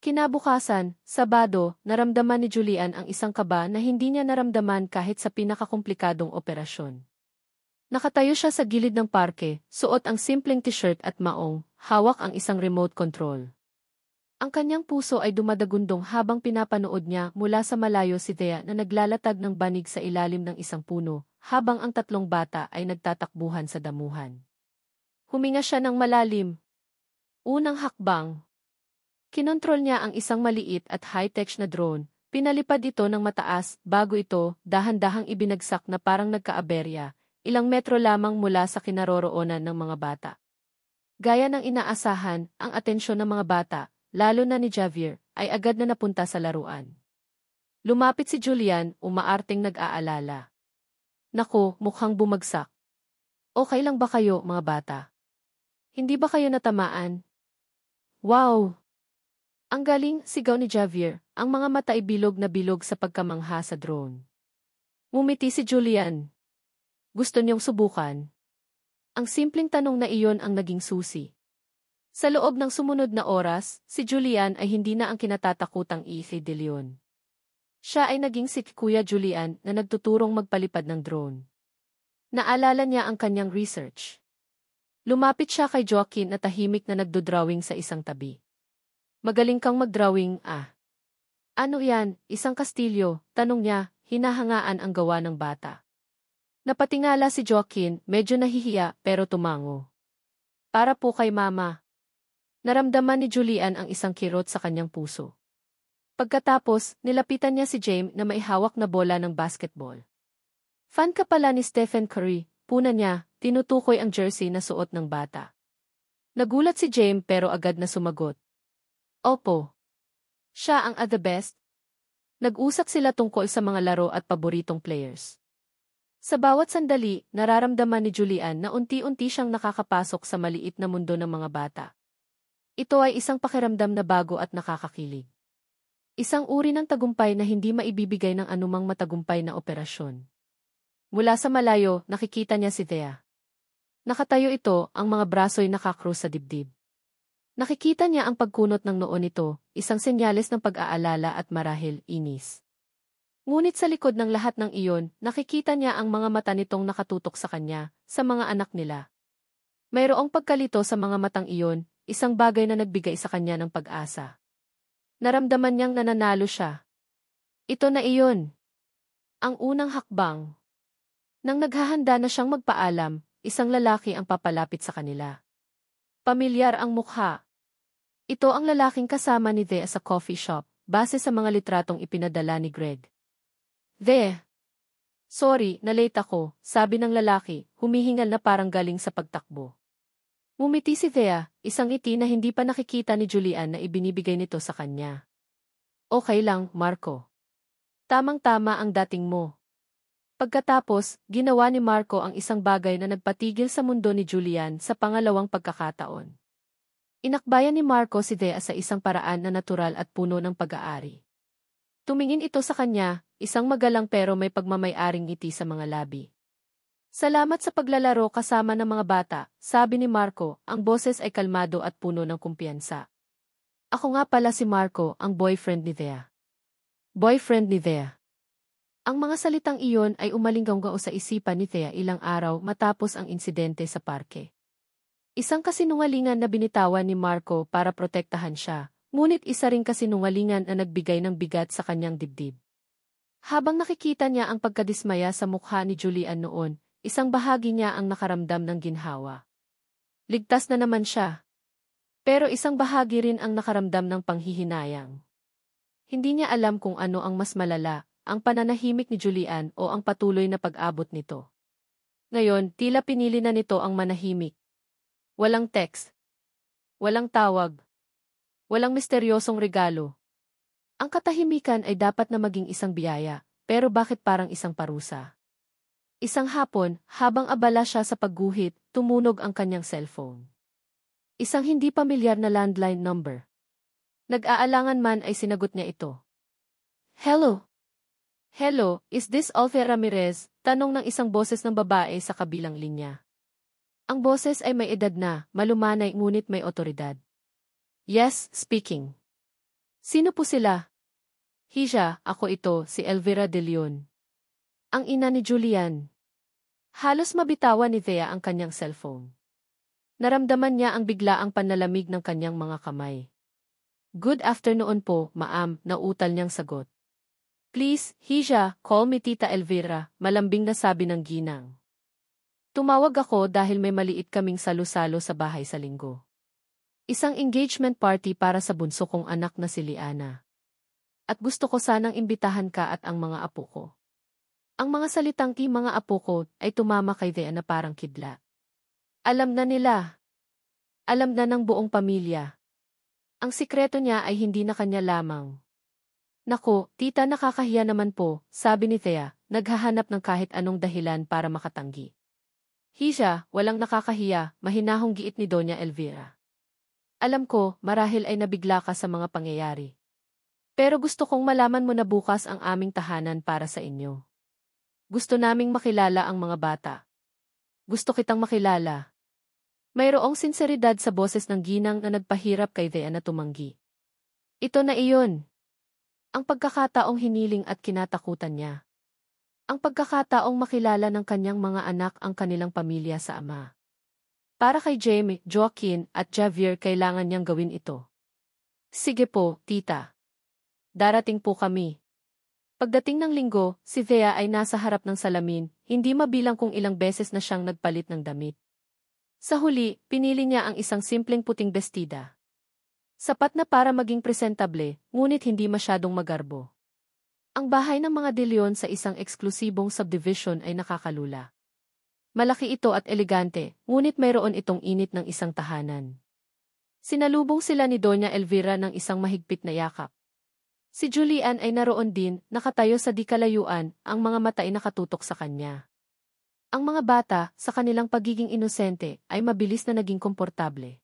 Kinabukasan, Sabado, naramdaman ni Julian ang isang kaba na hindi niya naramdaman kahit sa pinakakomplikadong operasyon. Nakatayo siya sa gilid ng parke, suot ang simpleng t-shirt at maong, hawak ang isang remote control. Ang kanyang puso ay dumadagundong habang pinapanood niya mula sa malayo si Thea na naglalatag ng banig sa ilalim ng isang puno, habang ang tatlong bata ay nagtatakbuhan sa damuhan. Huminga siya ng malalim. Unang hakbang. Kinontrol niya ang isang maliit at high-tech na drone, pinalipad ito ng mataas bago ito dahan-dahang ibinagsak na parang nagkaaberya, ilang metro lamang mula sa kinaroroonan ng mga bata. Gaya ng inaasahan, ang atensyon ng mga bata, lalo na ni Javier, ay agad na napunta sa laruan. Lumapit si Julian, umaarteng nag-aalala. Naku, mukhang bumagsak. Okay lang ba kayo, mga bata? Hindi ba kayo natamaan? Wow! Ang galing, sigaw ni Javier, ang mga mata ay bilog na bilog sa pagkamangha sa drone. Ngumiti si Julian. Gusto niyong subukan? Ang simpleng tanong na iyon ang naging susi. Sa loob ng sumunod na oras, si Julian ay hindi na ang kinatatakutang Ethe de Leon. Siya ay naging si Kuya Julian na nagtuturong magpalipad ng drone. Naalala niya ang kanyang research. Lumapit siya kay Joaquin na tahimik na nagdodrawing sa isang tabi. Magaling kang magdrawing, ah. Ano yan, isang kastilyo, tanong niya, hinahangaan ang gawa ng bata. Napatingala si Joaquin, medyo nahihiya pero tumango. Para po kay mama. Naramdaman ni Julian ang isang kirot sa kanyang puso. Pagkatapos, nilapitan niya si James na may hawak na bola ng basketball. Fan ka pala ni Stephen Curry, puna niya, tinutukoy ang jersey na suot ng bata. Nagulat si James pero agad na sumagot. Opo. Siya ang the best. Nag-usap sila tungkol sa mga laro at paboritong players. Sa bawat sandali, nararamdaman ni Julian na unti-unti siyang nakakapasok sa maliit na mundo ng mga bata. Ito ay isang pakiramdam na bago at nakakakilig. Isang uri ng tagumpay na hindi maibibigay ng anumang matagumpay na operasyon. Mula sa malayo, nakikita niya si Thea. Nakatayo ito, ang mga braso'y nakakrus sa dibdib. Nakikita niya ang pagkunot ng noo nito, isang senyales ng pag-aalala at marahil inis. Ngunit sa likod ng lahat ng iyon, nakikita niya ang mga mata nitong nakatutok sa kanya, sa mga anak nila. Mayroong pagkalito sa mga matang iyon, isang bagay na nagbigay sa kanya ng pag-asa. Naramdaman niyang nananalo siya. Ito na iyon. Ang unang hakbang. Nang naghahanda na siyang magpaalam, isang lalaki ang papalapit sa kanila. Pamilyar ang mukha. Ito ang lalaking kasama ni Thea sa coffee shop, base sa mga litratong ipinadala ni Greg. Thea. Sorry, na-late ako, sabi ng lalaki, humihingal na parang galing sa pagtakbo. Ngumiti si Thea, isang ngiti na hindi pa nakikita ni Julian na ibinibigay nito sa kanya. Okay lang, Marco. Tamang-tama ang dating mo. Pagkatapos, ginawa ni Marco ang isang bagay na nagpatigil sa mundo ni Julian sa pangalawang pagkakataon. Inakbayan ni Marco si Thea sa isang paraan na natural at puno ng pag-aari. Tumingin ito sa kanya, isang magalang pero may pagmamay-aring ngiti sa mga labi. Salamat sa paglalaro kasama ng mga bata, sabi ni Marco, ang boses ay kalmado at puno ng kumpiyansa. Ako nga pala si Marco, ang boyfriend ni Thea. Boyfriend ni Thea. Ang mga salitang iyon ay umalinggao sa isipan ni Thea ilang araw matapos ang insidente sa parke. Isang kasinungalingan na binitawan ni Marco para protektahan siya, ngunit isa ring kasinungalingan na nagbigay ng bigat sa kanyang dibdib. Habang nakikita niya ang pagkadismaya sa mukha ni Julian noon, isang bahagi niya ang nakaramdam ng ginhawa. Ligtas na naman siya. Pero isang bahagi rin ang nakaramdam ng panghihinayang. Hindi niya alam kung ano ang mas malala, ang pananahimik ni Julian o ang patuloy na pag-abot nito. Ngayon, tila pinili na nito ang manahimik. Walang text. Walang tawag. Walang misteryosong regalo. Ang katahimikan ay dapat na maging isang biyaya, pero bakit parang isang parusa? Isang hapon, habang abala siya sa pagguhit, tumunog ang kanyang cellphone. Isang hindi pamilyar na landline number. Nag-aalangan man ay sinagot niya ito. Hello? Hello, is this Alfie Ramirez? Tanong ng isang boses ng babae sa kabilang linya. Ang boses ay may edad na, malumanay ngunit may otoridad. Yes, speaking. Sino po sila? Hisha, ako ito, si Elvira De Leon. Ang ina ni Julian. Halos mabitawan ni Thea ang kanyang cellphone. Naramdaman niya ang biglaang panlalamig ng kanyang mga kamay. Good afternoon po, ma'am, nautal niyang sagot. Please, Hisha, call me Tita Elvira, malambing na sabi ng ginang. Tumawag ako dahil may maliit kaming salo-salo sa bahay sa linggo. Isang engagement party para sa bunso kong anak na si Liana. At gusto ko sanang imbitahan ka at ang mga apo ko. Ang mga salitang mga apo ko ay tumama kay Thea na parang kidlat. Alam na nila. Alam na ng buong pamilya. Ang sikreto niya ay hindi na kanya lamang. Nako, tita nakakahiya naman po, sabi ni Thea, naghahanap ng kahit anong dahilan para makatanggi. Hisha, walang nakakahiya, mahinahong giit ni Doña Elvira. Alam ko, marahil ay nabigla ka sa mga pangyayari. Pero gusto kong malaman mo na bukas ang aming tahanan para sa inyo. Gusto naming makilala ang mga bata. Gusto kitang makilala. Mayroong sinseridad sa boses ng ginang na nagpahirap kay Thea na tumanggi. Ito na iyon. Ang pagkakataong hiniling at kinatakutan niya. Ang pagkakataong makilala ng kanyang mga anak ang kanilang pamilya sa ama. Para kay Jamie, Joaquin at Javier kailangan niyang gawin ito. Sige po, tita. Darating po kami. Pagdating ng linggo, si Thea ay nasa harap ng salamin, hindi mabilang kung ilang beses na siyang nagpalit ng damit. Sa huli, pinili niya ang isang simpleng puting bestida. Sapat na para maging presentable, ngunit hindi masyadong magarbo. Ang bahay ng mga De Leon sa isang eksklusibong subdivision ay nakakalula. Malaki ito at elegante, ngunit mayroon itong init ng isang tahanan. Sinalubong sila ni Doña Elvira ng isang mahigpit na yakap. Si Julian ay naroon din, nakatayo sa di kalayuan, ang mga mata ay nakatutok sa kanya. Ang mga bata, sa kanilang pagiging inosente, ay mabilis na naging komportable.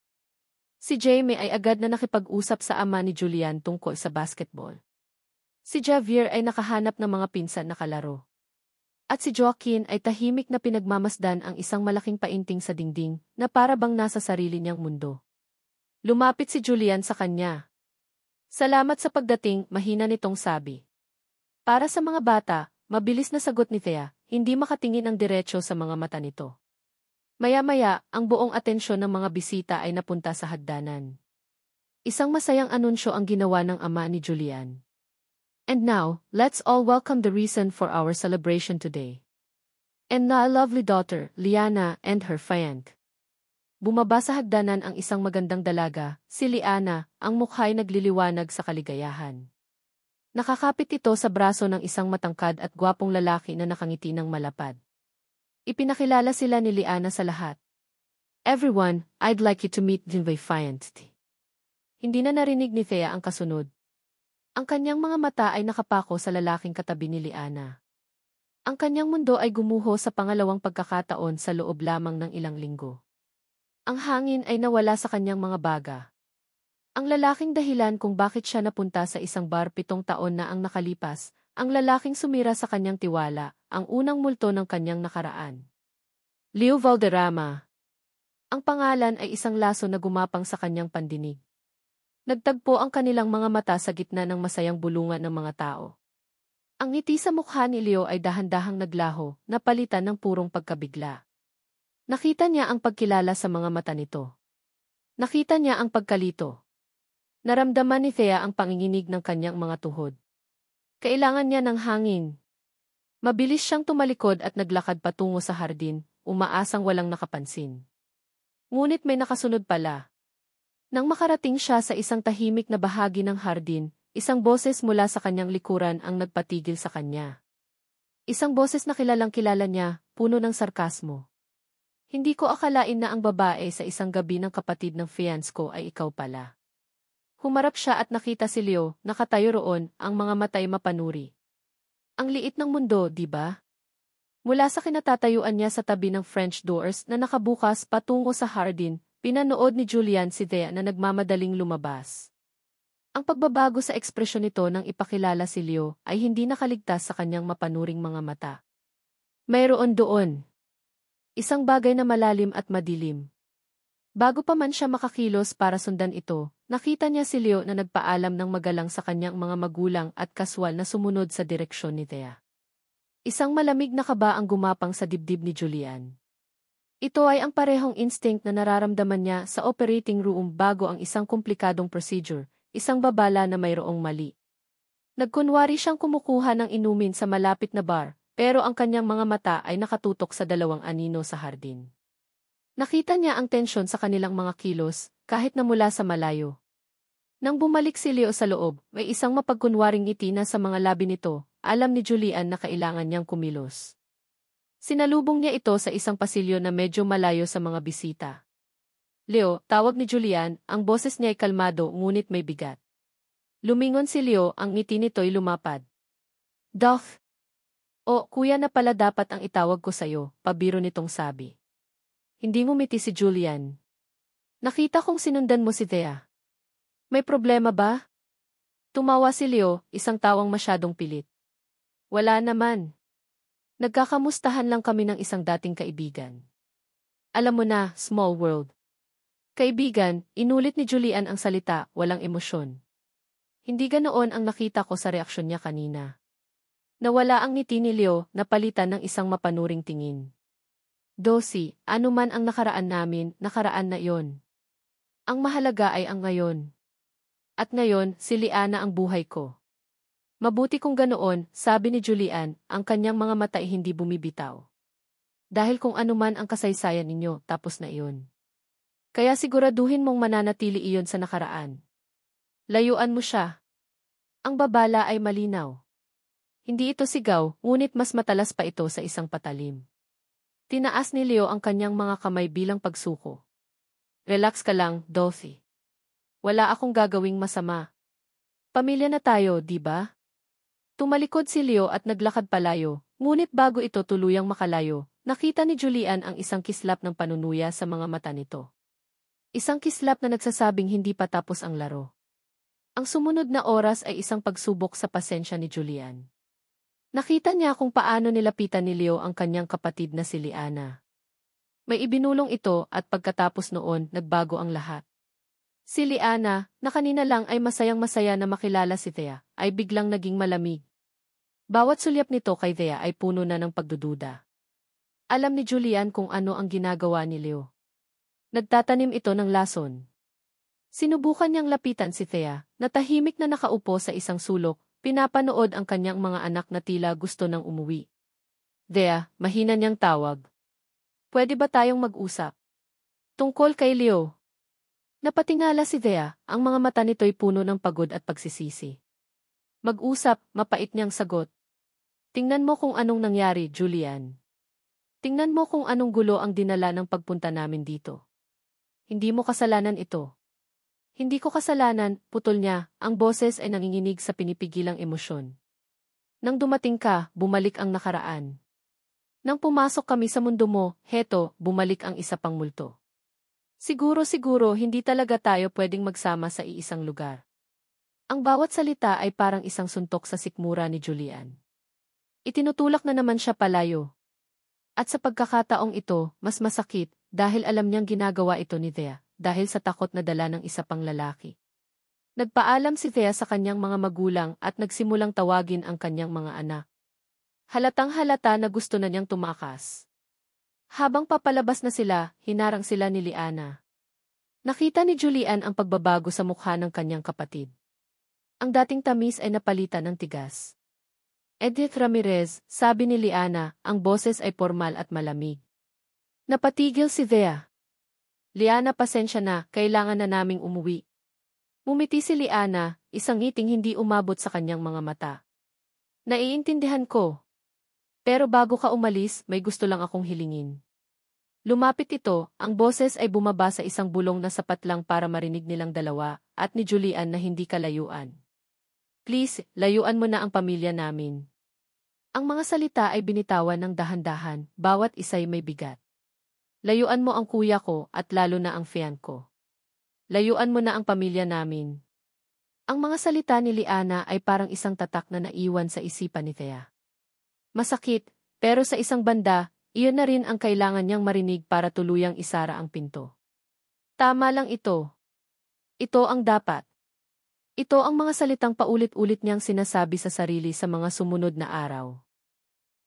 Si Jamie ay agad na nakipag-usap sa ama ni Julian tungkol sa basketball. Si Javier ay nakahanap ng mga pinsan na kalaro. At si Joaquin ay tahimik na pinagmamasdan ang isang malaking painting sa dingding na para bang nasa sarili niyang mundo. Lumapit si Julian sa kanya. Salamat sa pagdating, mahina nitong sabi. Para sa mga bata, mabilis na sagot ni Thea, hindi makatingin ang diretsyo sa mga mata nito. Maya-maya, ang buong atensyon ng mga bisita ay napunta sa hagdanan. Isang masayang anunsyo ang ginawa ng ama ni Julian. And now, let's all welcome the reason for our celebration today. And my lovely daughter, Liana, and her fiancé. Bumaba sa hagdanan ang isang magandang dalaga, si Liana, ang mukha'y nagliliwanag sa kaligayahan. Nakakapit ito sa braso ng isang matangkad at gwapong lalaki na nakangiti ng malapad. Ipinakilala sila ni Liana sa lahat. Everyone, I'd like you to meet my fiancé. Hindi na narinig ni Thea ang kasunod. Ang kanyang mga mata ay nakapako sa lalaking katabi ni Liana. Ang kanyang mundo ay gumuho sa pangalawang pagkakataon sa loob lamang ng ilang linggo. Ang hangin ay nawala sa kanyang mga baga. Ang lalaking dahilan kung bakit siya napunta sa isang bar 7 taon na ang nakalipas, ang lalaking sumira sa kanyang tiwala, ang unang multo ng kanyang nakaraan. Leo Valderrama. Ang pangalan ay isang laso na gumapang sa kanyang pandinig. Nagtagpo ang kanilang mga mata sa gitna ng masayang bulungan ng mga tao. Ang ngiti sa mukha ni Leo ay dahan-dahang naglaho, napalitan ng purong pagkabigla. Nakita niya ang pagkilala sa mga mata nito. Nakita niya ang pagkalito. Naramdaman ni Thea ang panginginig ng kanyang mga tuhod. Kailangan niya ng hangin. Mabilis siyang tumalikod at naglakad patungo sa hardin, umaasang walang nakapansin. Ngunit may nakasunod pala. Nang makarating siya sa isang tahimik na bahagi ng hardin, isang boses mula sa kanyang likuran ang nagpatigil sa kanya. Isang boses na kilalang-kilala niya, puno ng sarkasmo. Hindi ko akalain na ang babae sa isang gabi ng kapatid ng fiancé ko ay ikaw pala. Humarap siya at nakita si Leo, nakatayo roon, ang mga mata'y mapanuri. Ang liit ng mundo, di ba? Mula sa kinatatayuan niya sa tabi ng French doors na nakabukas patungo sa hardin, pinanood ni Julian si Thea na nagmamadaling lumabas. Ang pagbabago sa ekspresyon nito nang ipakilala si Leo ay hindi nakaligtas sa kanyang mapanuring mga mata. Mayroon doon isang bagay na malalim at madilim. Bago pa man siya makakilos para sundan ito, nakita niya si Leo na nagpaalam ng magalang sa kanyang mga magulang at kaswal na sumunod sa direksyon ni Thea. Isang malamig na kaba ang gumapang sa dibdib ni Julian. Ito ay ang parehong instinct na nararamdaman niya sa operating room bago ang isang komplikadong procedure, isang babala na mayroong mali. Nagkunwari siyang kumukuha ng inumin sa malapit na bar, pero ang kanyang mga mata ay nakatutok sa dalawang anino sa hardin. Nakita niya ang tensyon sa kanilang mga kilos, kahit na mula sa malayo. Nang bumalik si Leo sa loob, may isang mapagkunwaring ngiti na sa mga labi nito, alam ni Julian na kailangan niyang kumilos. Sinalubong niya ito sa isang pasilyo na medyo malayo sa mga bisita. Leo, tawag ni Julian, ang boses niya ay kalmado ngunit may bigat. Lumingon si Leo, ang ngiti nito'y lumapad. Doc! O, kuya na pala dapat ang itawag ko sa'yo, pabiro nitong sabi. Hindi ngumiti si Julian. Nakita kong sinundan mo si Thea. May problema ba? Tumawa si Leo, isang tawang masyadong pilit. Wala naman. Nagkakamustahan lang kami ng isang dating kaibigan. Alam mo na, small world. Kaibigan, inulit ni Julian ang salita, walang emosyon. Hindi ganoon ang nakita ko sa reaksyon niya kanina. Nawala ang ngiti ni Leo, napalitan ng isang mapanuring tingin. Dosi, ano man ang nakaraan namin, nakaraan na iyon. Ang mahalaga ay ang ngayon. At ngayon, si Liana ang buhay ko. Mabuti kung ganoon, sabi ni Julian, ang kanyang mga mata ay hindi bumibitaw. Dahil kung ano man ang kasaysayan ninyo, tapos na iyon. Kaya siguraduhin mong mananatili iyon sa nakaraan. Layuan mo siya. Ang babala ay malinaw. Hindi ito sigaw, ngunit mas matalas pa ito sa isang patalim. Tinaas ni Leo ang kanyang mga kamay bilang pagsuko. Relax ka lang, Dorothy. Wala akong gagawing masama. Pamilya na tayo, di ba? Tumalikod si Leo at naglakad palayo, ngunit bago ito tuluyang makalayo, nakita ni Julian ang isang kislap ng panunuya sa mga mata nito. Isang kislap na nagsasabing hindi pa tapos ang laro. Ang sumunod na oras ay isang pagsubok sa pasensya ni Julian. Nakita niya kung paano nilapitan ni Leo ang kanyang kapatid na si Liana. May ibinulong ito at pagkatapos noon, nagbago ang lahat. Si Liana, na kanina lang ay masayang-masaya na makilala si Thea, ay biglang naging malamig. Bawat sulyap nito kay Thea ay puno na ng pagdududa. Alam ni Julian kung ano ang ginagawa ni Leo. Nagtatanim ito ng lason. Sinubukan niyang lapitan si Thea, na tahimik na nakaupo sa isang sulok, pinapanood ang kanyang mga anak na tila gusto nang umuwi. Thea, mahina niyang tawag. Pwede ba tayong mag-usap? Tungkol kay Leo. Napatingala si Thea, ang mga mata nito'y puno ng pagod at pagsisisi. Mag-usap, mapait niyang sagot. Tingnan mo kung anong nangyari, Julian. Tingnan mo kung anong gulo ang dinala ng pagpunta namin dito. Hindi mo kasalanan ito. Hindi ko kasalanan, putol niya, ang boses ay nanginginig sa pinipigilang emosyon. Nang dumating ka, bumalik ang nakaraan. Nang pumasok kami sa mundo mo, heto, bumalik ang isa pang multo. Siguro hindi talaga tayo pwedeng magsama sa iisang lugar. Ang bawat salita ay parang isang suntok sa sikmura ni Julian. Itinutulak na naman siya palayo. At sa pagkakataong ito, mas masakit, dahil alam niyang ginagawa ito ni Thea, dahil sa takot na dala ng isa pang lalaki. Nagpaalam si Thea sa kanyang mga magulang at nagsimulang tawagin ang kanyang mga anak. Halatang-halata na gusto na niyang tumakas. Habang papalabas na sila, hinarang sila ni Liana. Nakita ni Julian ang pagbabago sa mukha ng kanyang kapatid. Ang dating tamis ay napalitan ng tigas. Edith Ramirez, sabi ni Liana, ang boses ay formal at malamig. Napatigil si Thea. Liana, pasensya na, kailangan na naming umuwi. Mumiti si Liana, isang ngiting hindi umabot sa kanyang mga mata. Naiintindihan ko. Pero bago ka umalis, may gusto lang akong hilingin. Lumapit ito, ang boses ay bumaba sa isang bulong na sapat lang para marinig nilang dalawa, at ni Julian na hindi kalayuan. Please, layuan mo na ang pamilya namin. Ang mga salita ay binitawan ng dahan-dahan, bawat isa'y may bigat. Layuan mo ang kuya ko at lalo na ang fian ko. Layuan mo na ang pamilya namin. Ang mga salita ni Liana ay parang isang tatak na naiwan sa isipan ni Thea. Masakit, pero sa isang banda, iyon na rin ang kailangan niyang marinig para tuluyang isara ang pinto. Tama lang ito. Ito ang dapat. Ito ang mga salitang paulit-ulit niyang sinasabi sa sarili sa mga sumunod na araw.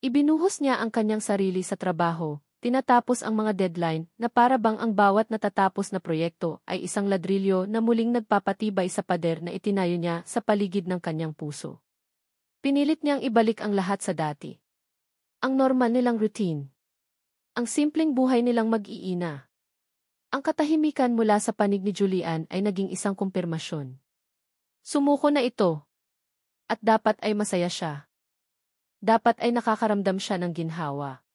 Ibinuhos niya ang kanyang sarili sa trabaho, tinatapos ang mga deadline na para bang ang bawat natatapos na proyekto ay isang ladrilyo na muling nagpapatibay sa pader na itinayo niya sa paligid ng kanyang puso. Pinilit niyang ibalik ang lahat sa dati. Ang normal nilang routine. Ang simpleng buhay nilang mag-iina. Ang katahimikan mula sa panig ni Julian ay naging isang kumpirmasyon. Sumuko na ito. At dapat ay masaya siya. Dapat ay nakakaramdam siya ng ginhawa.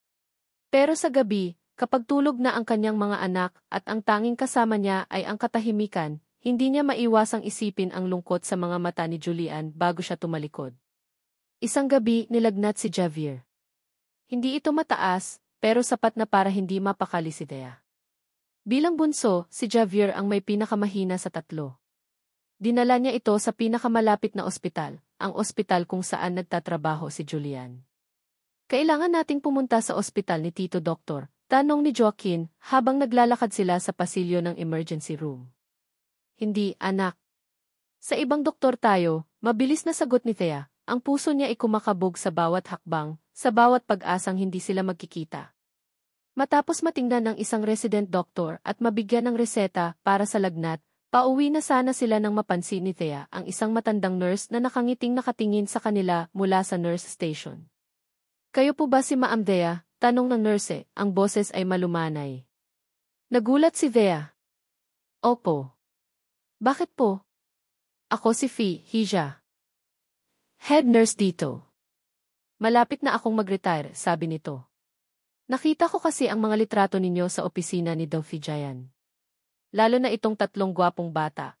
Pero sa gabi, kapag tulog na ang kanyang mga anak at ang tanging kasama niya ay ang katahimikan, hindi niya maiwasang isipin ang lungkot sa mga mata ni Julian bago siya tumalikod. Isang gabi nilagnat si Javier. Hindi ito mataas, pero sapat na para hindi mapakali si Thea. Bilang bunso, si Javier ang may pinakamahina sa tatlo. Dinala niya ito sa pinakamalapit na ospital, ang ospital kung saan nagtatrabaho si Julian. Kailangan nating pumunta sa ospital ni Tito Doktor, tanong ni Joaquin habang naglalakad sila sa pasilyo ng emergency room. Hindi, anak. Sa ibang doktor tayo, mabilis na sagot ni Thea, ang puso niya ay kumakabog sa bawat hakbang, sa bawat pag-asang hindi sila magkikita. Matapos matingnan ng isang resident doctor at mabigyan ng reseta para sa lagnat, pauwi na sana sila nang mapansin ni Thea ang isang matandang nurse na nakangiting nakatingin sa kanila mula sa nurse station. Kayo po ba si Ma'am Thea? Tanong ng nurse, ang boses ay malumanay. Nagulat si Thea. Opo. Bakit po? Ako si Hija. Head nurse dito. Malapit na akong mag-retire, sabi nito. Nakita ko kasi ang mga litrato ninyo sa opisina ni Fijayan. Lalo na itong tatlong gwapong bata.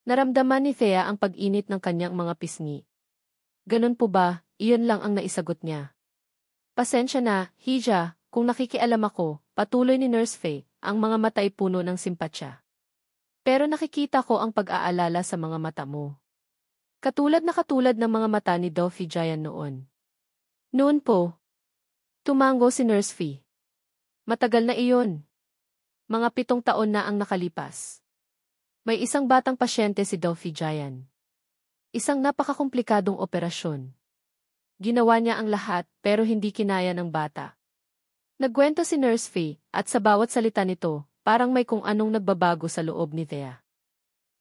Naramdaman ni Thea ang pag-init ng kanyang mga pisngi. Ganun po ba? Iyon lang ang naisagot niya. Pasensya na, Hija, kung nakikialam ako, patuloy ni Nurse Faye, ang mga mata ay puno ng simpatsya. Pero nakikita ko ang pag-aalala sa mga mata mo. Katulad ng mga mata ni Fijayan noon. Noon po. Tumango si Nurse Faye. Matagal na iyon. Mga 7 taon na ang nakalipas. May isang batang pasyente si Fijayan. Isang napakakomplikadong operasyon. Ginawa niya ang lahat pero hindi kinaya ng bata. Nagkwento si Nurse Faye at sa bawat salita nito, parang may kung anong nagbabago sa loob ni Thea.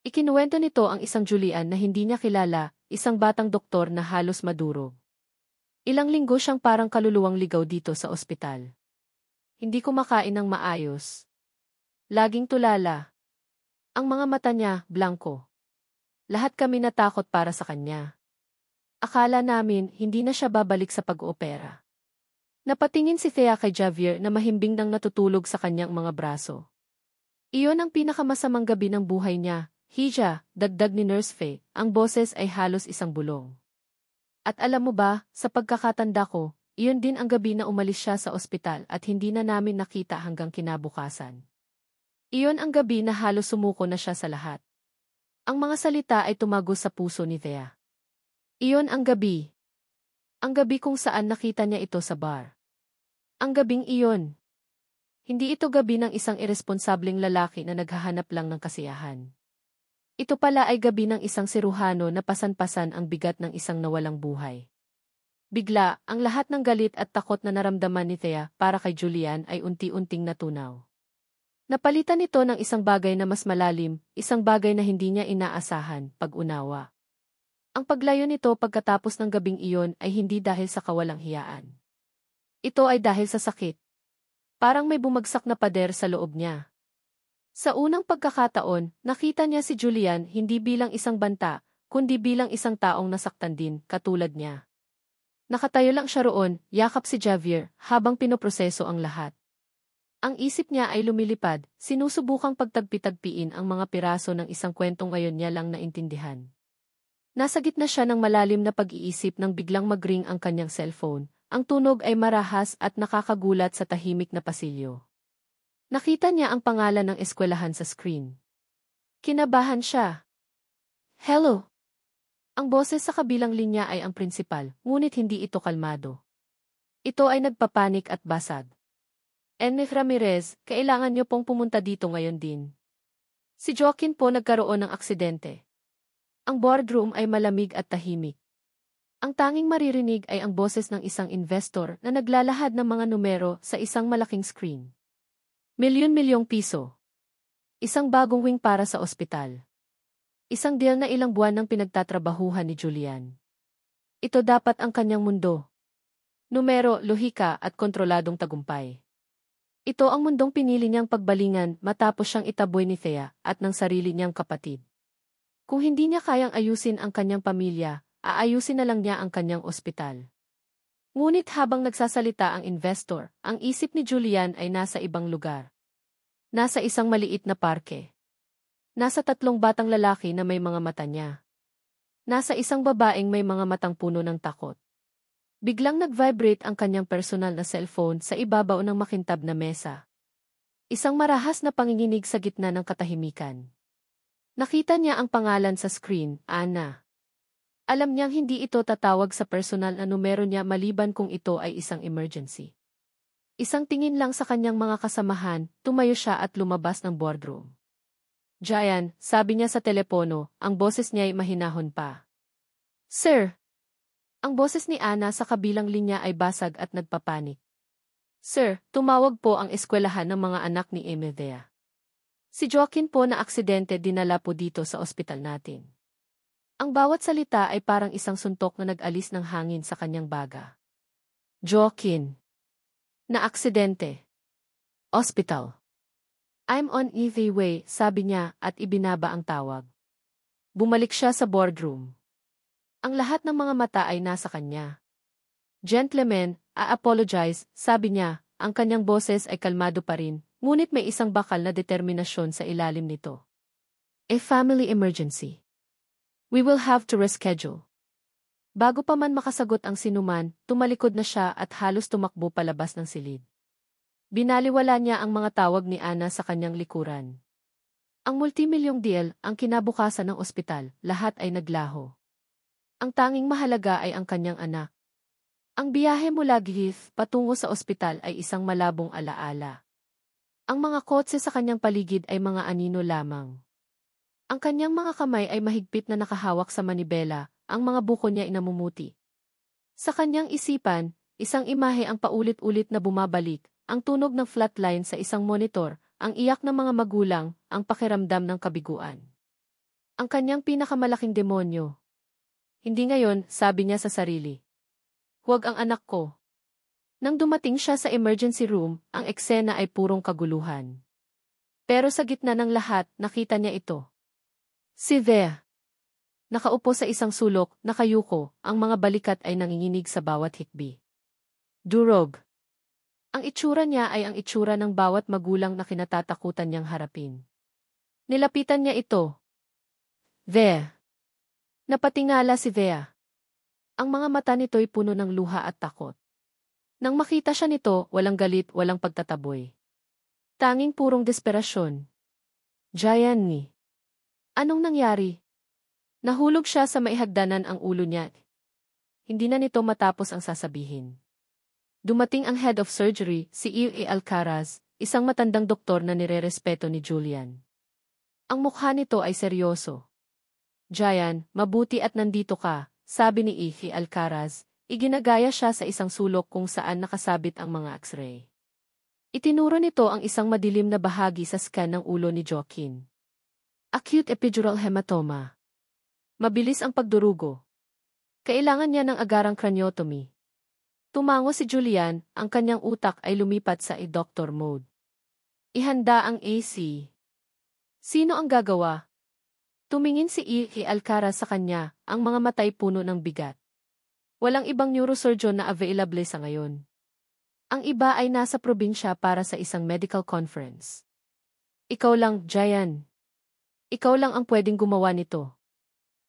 Ikinuwento nito ang isang Julian na hindi niya kilala, isang batang doktor na halos madurog. Ilang linggo siyang parang kaluluwang ligaw dito sa ospital. Hindi kumakain ng maayos. Laging tulala. Ang mga mata niya, blanko. Lahat kami natakot para sa kanya. Akala namin hindi na siya babalik sa pag-oopera. Napatingin si Thea kay Javier na mahimbing nang natutulog sa kanyang mga braso. Iyon ang pinakamasamang gabi ng buhay niya, Hija, dagdag ni Nurse Faye, ang boses ay halos isang bulong. At alam mo ba, sa pagkakatanda ko, iyon din ang gabi na umalis siya sa ospital at hindi na namin nakita hanggang kinabukasan. Iyon ang gabi na halos sumuko na siya sa lahat. Ang mga salita ay tumagos sa puso ni Thea. Iyon ang gabi. Ang gabi kung saan nakita niya ito sa bar. Ang gabing iyon. Hindi ito gabi ng isang iresponsableng lalaki na naghahanap lang ng kasiyahan. Ito pala ay gabi ng isang siruhano na pasan-pasan ang bigat ng isang nawalang buhay. Bigla, ang lahat ng galit at takot na naramdaman ni Thea para kay Julian ay unti-unting natunaw. Napalitan nito ng isang bagay na mas malalim, isang bagay na hindi niya inaasahan, pag-unawa. Ang paglayo nito pagkatapos ng gabing iyon ay hindi dahil sa kawalang hiyaan. Ito ay dahil sa sakit. Parang may bumagsak na pader sa loob niya. Sa unang pagkakataon, nakita niya si Julian hindi bilang isang banta, kundi bilang isang taong nasaktan din, katulad niya. Nakatayo lang siya roon, yakap si Javier, habang pinoproseso ang lahat. Ang isip niya ay lumilipad, sinusubukang pagtagpi-tagpiin ang mga piraso ng isang kwentong ngayon niya lang naintindihan. Nasa gitna siya ng malalim na pag-iisip nang biglang mag-ring ang kanyang cellphone. Ang tunog ay marahas at nakakagulat sa tahimik na pasilyo. Nakita niya ang pangalan ng eskwelahan sa screen. Kinabahan siya. Hello? Ang boses sa kabilang linya ay ang prinsipal, ngunit hindi ito kalmado. Ito ay nagpapanik at basag. Enrique Ramirez, kailangan niyo pong pumunta dito ngayon din. Si Joaquin po nagkaroon ng aksidente. Ang boardroom ay malamig at tahimik. Ang tanging maririnig ay ang boses ng isang investor na naglalahad ng mga numero sa isang malaking screen. Milyon-milyong piso. Isang bagong wing para sa ospital. Isang deal na ilang buwan nang pinagtatrabahuhan ni Julian. Ito dapat ang kanyang mundo. Numero, lohika at kontroladong tagumpay. Ito ang mundong pinili niyang pagbalingan matapos siyang itaboy ni Thea at ng sarili niyang kapatid. Kung hindi niya kayang ayusin ang kanyang pamilya, aayusin na lang niya ang kanyang ospital. Ngunit habang nagsasalita ang investor, ang isip ni Julian ay nasa ibang lugar. Nasa isang maliit na parke. Nasa 3 batang lalaki na may mga mata niya. Nasa isang babaeng may mga matang puno ng takot. Biglang nag-vibrate ang kanyang personal na cellphone sa ibabaw ng makintab na mesa. Isang marahas na panginginig sa gitna ng katahimikan. Nakita niya ang pangalan sa screen, Ana. Alam niyang hindi ito tatawag sa personal na numero niya maliban kung ito ay isang emergency. Isang tingin lang sa kanyang mga kasamahan, tumayo siya at lumabas ng boardroom. Jayan, sabi niya sa telepono, ang boses niya ay mahinahon pa. Sir! Ang boses ni Ana sa kabilang linya ay basag at nagpapanik. Sir, tumawag po ang eskwelahan ng mga anak ni Emedea. Si Joaquin po na aksidente dinala po dito sa ospital natin. Ang bawat salita ay parang isang suntok na nag-alis ng hangin sa kanyang baga. Joaquin. Na aksidente. Hospital. I'm on the way, sabi niya at ibinaba ang tawag. Bumalik siya sa boardroom. Ang lahat ng mga mata ay nasa kanya. Gentlemen, apologize, sabi niya, ang kanyang boses ay kalmado pa rin, ngunit may isang bakal na determinasyon sa ilalim nito. A family emergency. We will have to reschedule. Bago pa man makasagot ang sinuman, tumalikod na siya at halos tumakbo palabas ng silid. Binaliwala niya ang mga tawag ni Ana sa kanyang likuran. Ang multimilyong deal, ang kinabukasan ng ospital, lahat ay naglaho. Ang tanging mahalaga ay ang kanyang anak. Ang biyahe mula Gihith patungo sa ospital ay isang malabong alaala. Ang mga kotse sa kanyang paligid ay mga anino lamang. Ang kanyang mga kamay ay mahigpit na nakahawak sa manibela, ang mga buko niya ay namumuti. Sa kanyang isipan, isang imahe ang paulit-ulit na bumabalik, ang tunog ng flatline sa isang monitor, ang iyak ng mga magulang, ang pakiramdam ng kabiguan. Ang kanyang pinakamalaking demonyo. Hindi ngayon, sabi niya sa sarili. Huwag ang anak ko. Nang dumating siya sa emergency room, ang eksena ay purong kaguluhan. Pero sa gitna ng lahat, nakita niya ito. Si Thea. Nakaupo sa isang sulok, nakayuko, ang mga balikat ay nanginginig sa bawat hikbi. Durog. Ang itsura niya ay ang itsura ng bawat magulang na kinatatakutan niyang harapin. Nilapitan niya ito. Thea. Napatingala si Thea. Ang mga mata nito'y puno ng luha at takot. Nang makita siya nito, walang galit, walang pagtataboy. Tanging purong desperasyon. Jayan ni. Anong nangyari? Nahulog siya sa maihagdanan ang ulo niya. Hindi na nito matapos ang sasabihin. Dumating ang head of surgery, si E. Alcaraz, isang matandang doktor na nirerespeto ni Julian. Ang mukha nito ay seryoso. Jayan, mabuti at nandito ka, sabi ni E. Alcaraz. Iginagaya siya sa isang sulok kung saan nakasabit ang mga x-ray. Itinuro nito ang isang madilim na bahagi sa scan ng ulo ni Joaquin. Acute epidural hematoma. Mabilis ang pagdurugo. Kailangan niya ng agarang craniotomy. Tumango si Julian, ang kanyang utak ay lumipat sa e-doctor mode. Ihanda ang AC. Sino ang gagawa? Tumingin si E. Alcaraz sa kanya, ang mga matay puno ng bigat. Walang ibang neurosurgeon na available sa ngayon. Ang iba ay nasa probinsya para sa isang medical conference. Ikaw lang, Jayan. Ikaw lang ang pwedeng gumawa nito.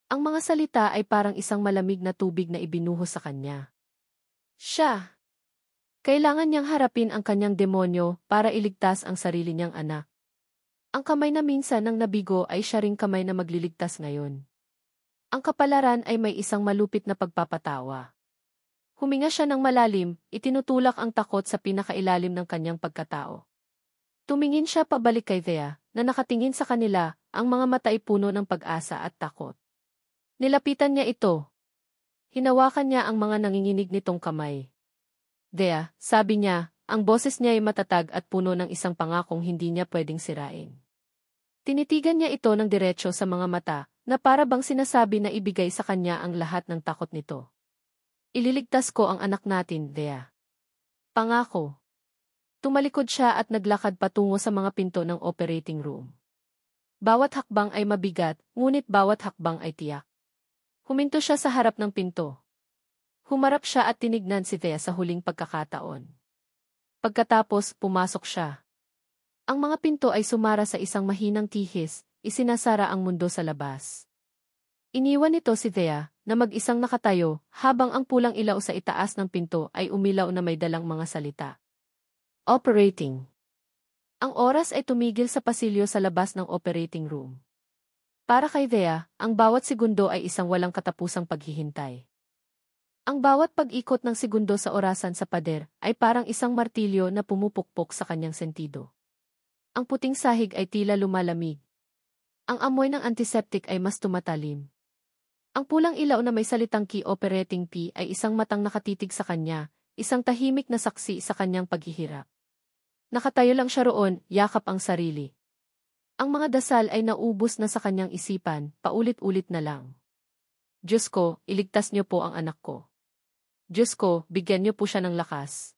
Ang mga salita ay parang isang malamig na tubig na ibinuhos sa kanya. Siya. Kailangan niyang harapin ang kanyang demonyo para iligtas ang sarili niyang anak. Ang kamay na minsan nang nabigo ay siya ring kamay na magliligtas ngayon. Ang kapalaran ay may isang malupit na pagpapatawa. Huminga siya ng malalim, itinutulak ang takot sa pinakailalim ng kanyang pagkatao. Tumingin siya pabalik kay Thea, na nakatingin sa kanila, ang mga mata ay puno ng pag-asa at takot. Nilapitan niya ito. Hinawakan niya ang mga nanginginig nitong kamay. Thea, sabi niya, ang boses niya ay matatag at puno ng isang pangakong hindi niya pwedeng sirain. Tinitigan niya ito ng diretsyo sa mga mata, na para bang sinasabi na ibigay sa kanya ang lahat ng takot nito. Ililigtas ko ang anak natin, Thea. Pangako. Tumalikod siya at naglakad patungo sa mga pinto ng operating room. Bawat hakbang ay mabigat, ngunit bawat hakbang ay tiyak. Huminto siya sa harap ng pinto. Humarap siya at tinignan si Thea sa huling pagkakataon. Pagkatapos, pumasok siya. Ang mga pinto ay sumara sa isang mahinang tihis, isinasara ang mundo sa labas. Iniwan nito si Thea, na mag-isang nakatayo, habang ang pulang ilaw sa itaas ng pinto ay umilaw na may dalang mga salita. Operating. Ang oras ay tumigil sa pasilyo sa labas ng operating room. Para kay Thea, ang bawat segundo ay isang walang katapusang paghihintay. Ang bawat pag-ikot ng segundo sa orasan sa pader ay parang isang martilyo na pumupukpok sa kanyang sentido. Ang puting sahig ay tila lumalamig. Ang amoy ng antiseptic ay mas tumatalim. Ang pulang ilaw na may salitang key operating P ay isang matang nakatitig sa kanya, isang tahimik na saksi sa kanyang paghihirap. Nakatayo lang siya roon, yakap ang sarili. Ang mga dasal ay naubos na sa kanyang isipan, paulit-ulit na lang. Diyos ko, iligtas niyo po ang anak ko. Diyos ko, bigyan niyo po siya ng lakas.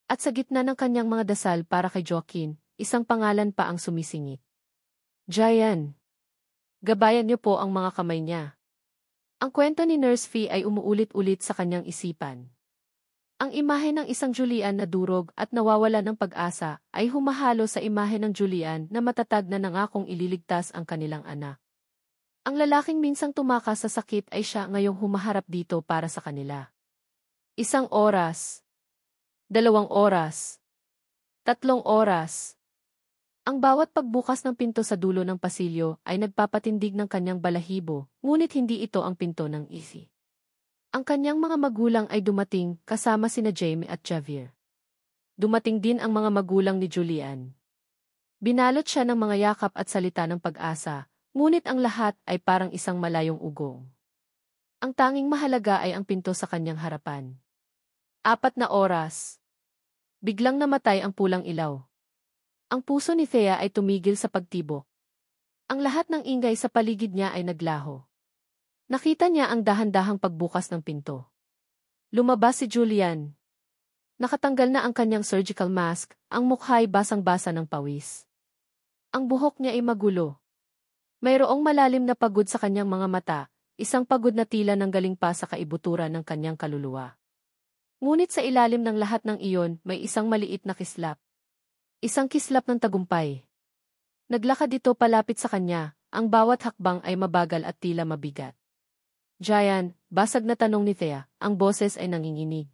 At sa gitna ng kanyang mga dasal para kay Joaquin, isang pangalan pa ang sumisingit. Jayan. Gabayan niyo po ang mga kamay niya. Ang kwento ni Nurse Fee ay umuulit-ulit sa kanyang isipan. Ang imahe ng isang Julian na durog at nawawala ng pag-asa ay humahalo sa imahe ng Julian na matatag na nangakong ililigtas ang kanilang anak. Ang lalaking minsang tumakas sa sakit ay siya ngayong humaharap dito para sa kanila. 1 oras. 2 oras. 3 oras. Ang bawat pagbukas ng pinto sa dulo ng pasilyo ay nagpapatindig ng kanyang balahibo, ngunit hindi ito ang pinto ng Easy. Ang kanyang mga magulang ay dumating kasama sina Jamie at Javier. Dumating din ang mga magulang ni Julian. Binalot siya ng mga yakap at salita ng pag-asa, ngunit ang lahat ay parang isang malayong ugong. Ang tanging mahalaga ay ang pinto sa kanyang harapan. 4 na oras. Biglang namatay ang pulang ilaw. Ang puso ni Thea ay tumigil sa pagtibok. Ang lahat ng ingay sa paligid niya ay naglaho. Nakita niya ang dahan-dahang pagbukas ng pinto. Lumabas si Julian. Nakatanggal na ang kanyang surgical mask, ang mukha ay basang-basa ng pawis. Ang buhok niya ay magulo. Mayroong malalim na pagod sa kanyang mga mata, isang pagod na tila nanggaling pa sa kaibuturan ng kanyang kaluluwa. Ngunit sa ilalim ng lahat ng iyon, may isang maliit na kislap. Isang kislap ng tagumpay. Naglakad ito palapit sa kanya, ang bawat hakbang ay mabagal at tila mabigat. Jayan, basag na tanong ni Thea, ang boses ay nanginginig.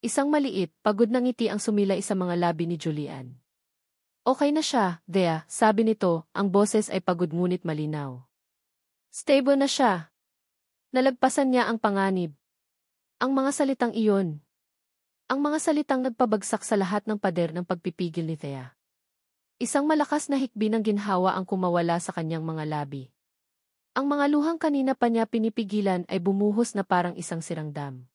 Isang maliit, pagod na ngiti ang sumilay sa mga labi ni Julian. Okay na siya, Thea, sabi nito, ang boses ay pagod ngunit malinaw. Stable na siya. Nalagpasan niya ang panganib. Ang mga salitang iyon. Ang mga salitang nagpabagsak sa lahat ng pader ng pagpipigil ni Thea. Isang malakas na hikbi ng ginhawa ang kumawala sa kanyang mga labi. Ang mga luhang kanina pa niya pinipigilan ay bumuhos na parang isang sirang dam.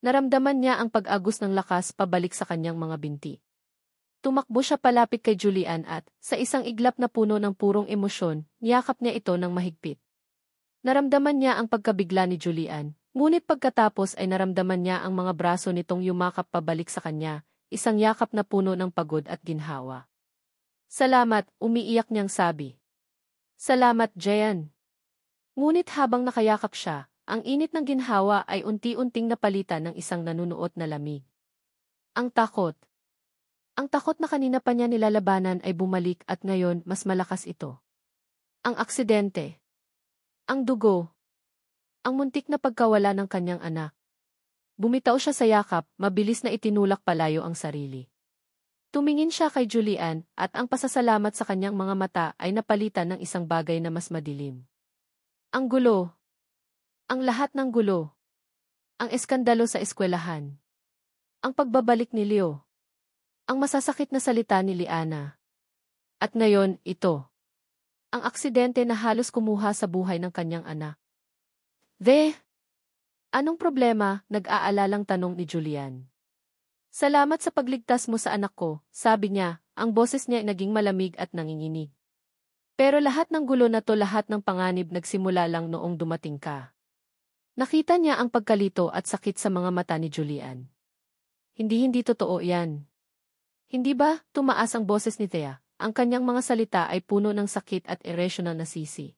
Naramdaman niya ang pag-agos ng lakas pabalik sa kanyang mga binti. Tumakbo siya palapit kay Julian at, sa isang iglap na puno ng purong emosyon, niyakap niya ito ng mahigpit. Naramdaman niya ang pagkabigla ni Julian. Ngunit pagkatapos ay naramdaman niya ang mga braso nitong yumakap pabalik sa kanya, isang yakap na puno ng pagod at ginhawa. Salamat, umiiyak niyang sabi. Salamat, Jayan. Ngunit habang nakayakap siya, ang init ng ginhawa ay unti-unting napalitan ng isang nanunuot na lamig. Ang takot. Ang takot na kanina pa niya nilalabanan ay bumalik at ngayon mas malakas ito. Ang aksidente. Ang dugo. Ang muntik na pagkawala ng kanyang anak. Bumitaw siya sa yakap, mabilis na itinulak palayo ang sarili. Tumingin siya kay Julian at ang pasasalamat sa kanyang mga mata ay napalitan ng isang bagay na mas madilim. Ang gulo. Ang lahat ng gulo. Ang eskandalo sa eskwelahan. Ang pagbabalik ni Leo. Ang masasakit na salita ni Liana. At ngayon, ito. Ang aksidente na halos kumuha sa buhay ng kanyang anak. Anong problema? Nag-aalalang tanong ni Julian. Salamat sa pagligtas mo sa anak ko, sabi niya, ang boses niya ay naging malamig at nanginginig. Pero lahat ng gulo na to, lahat ng panganib nagsimula lang noong dumating ka. Nakita niya ang pagkalito at sakit sa mga mata ni Julian. Hindi totoo yan. Hindi ba? Tumaas ang boses ni Thea. Ang kanyang mga salita ay puno ng sakit at irrational na sisi.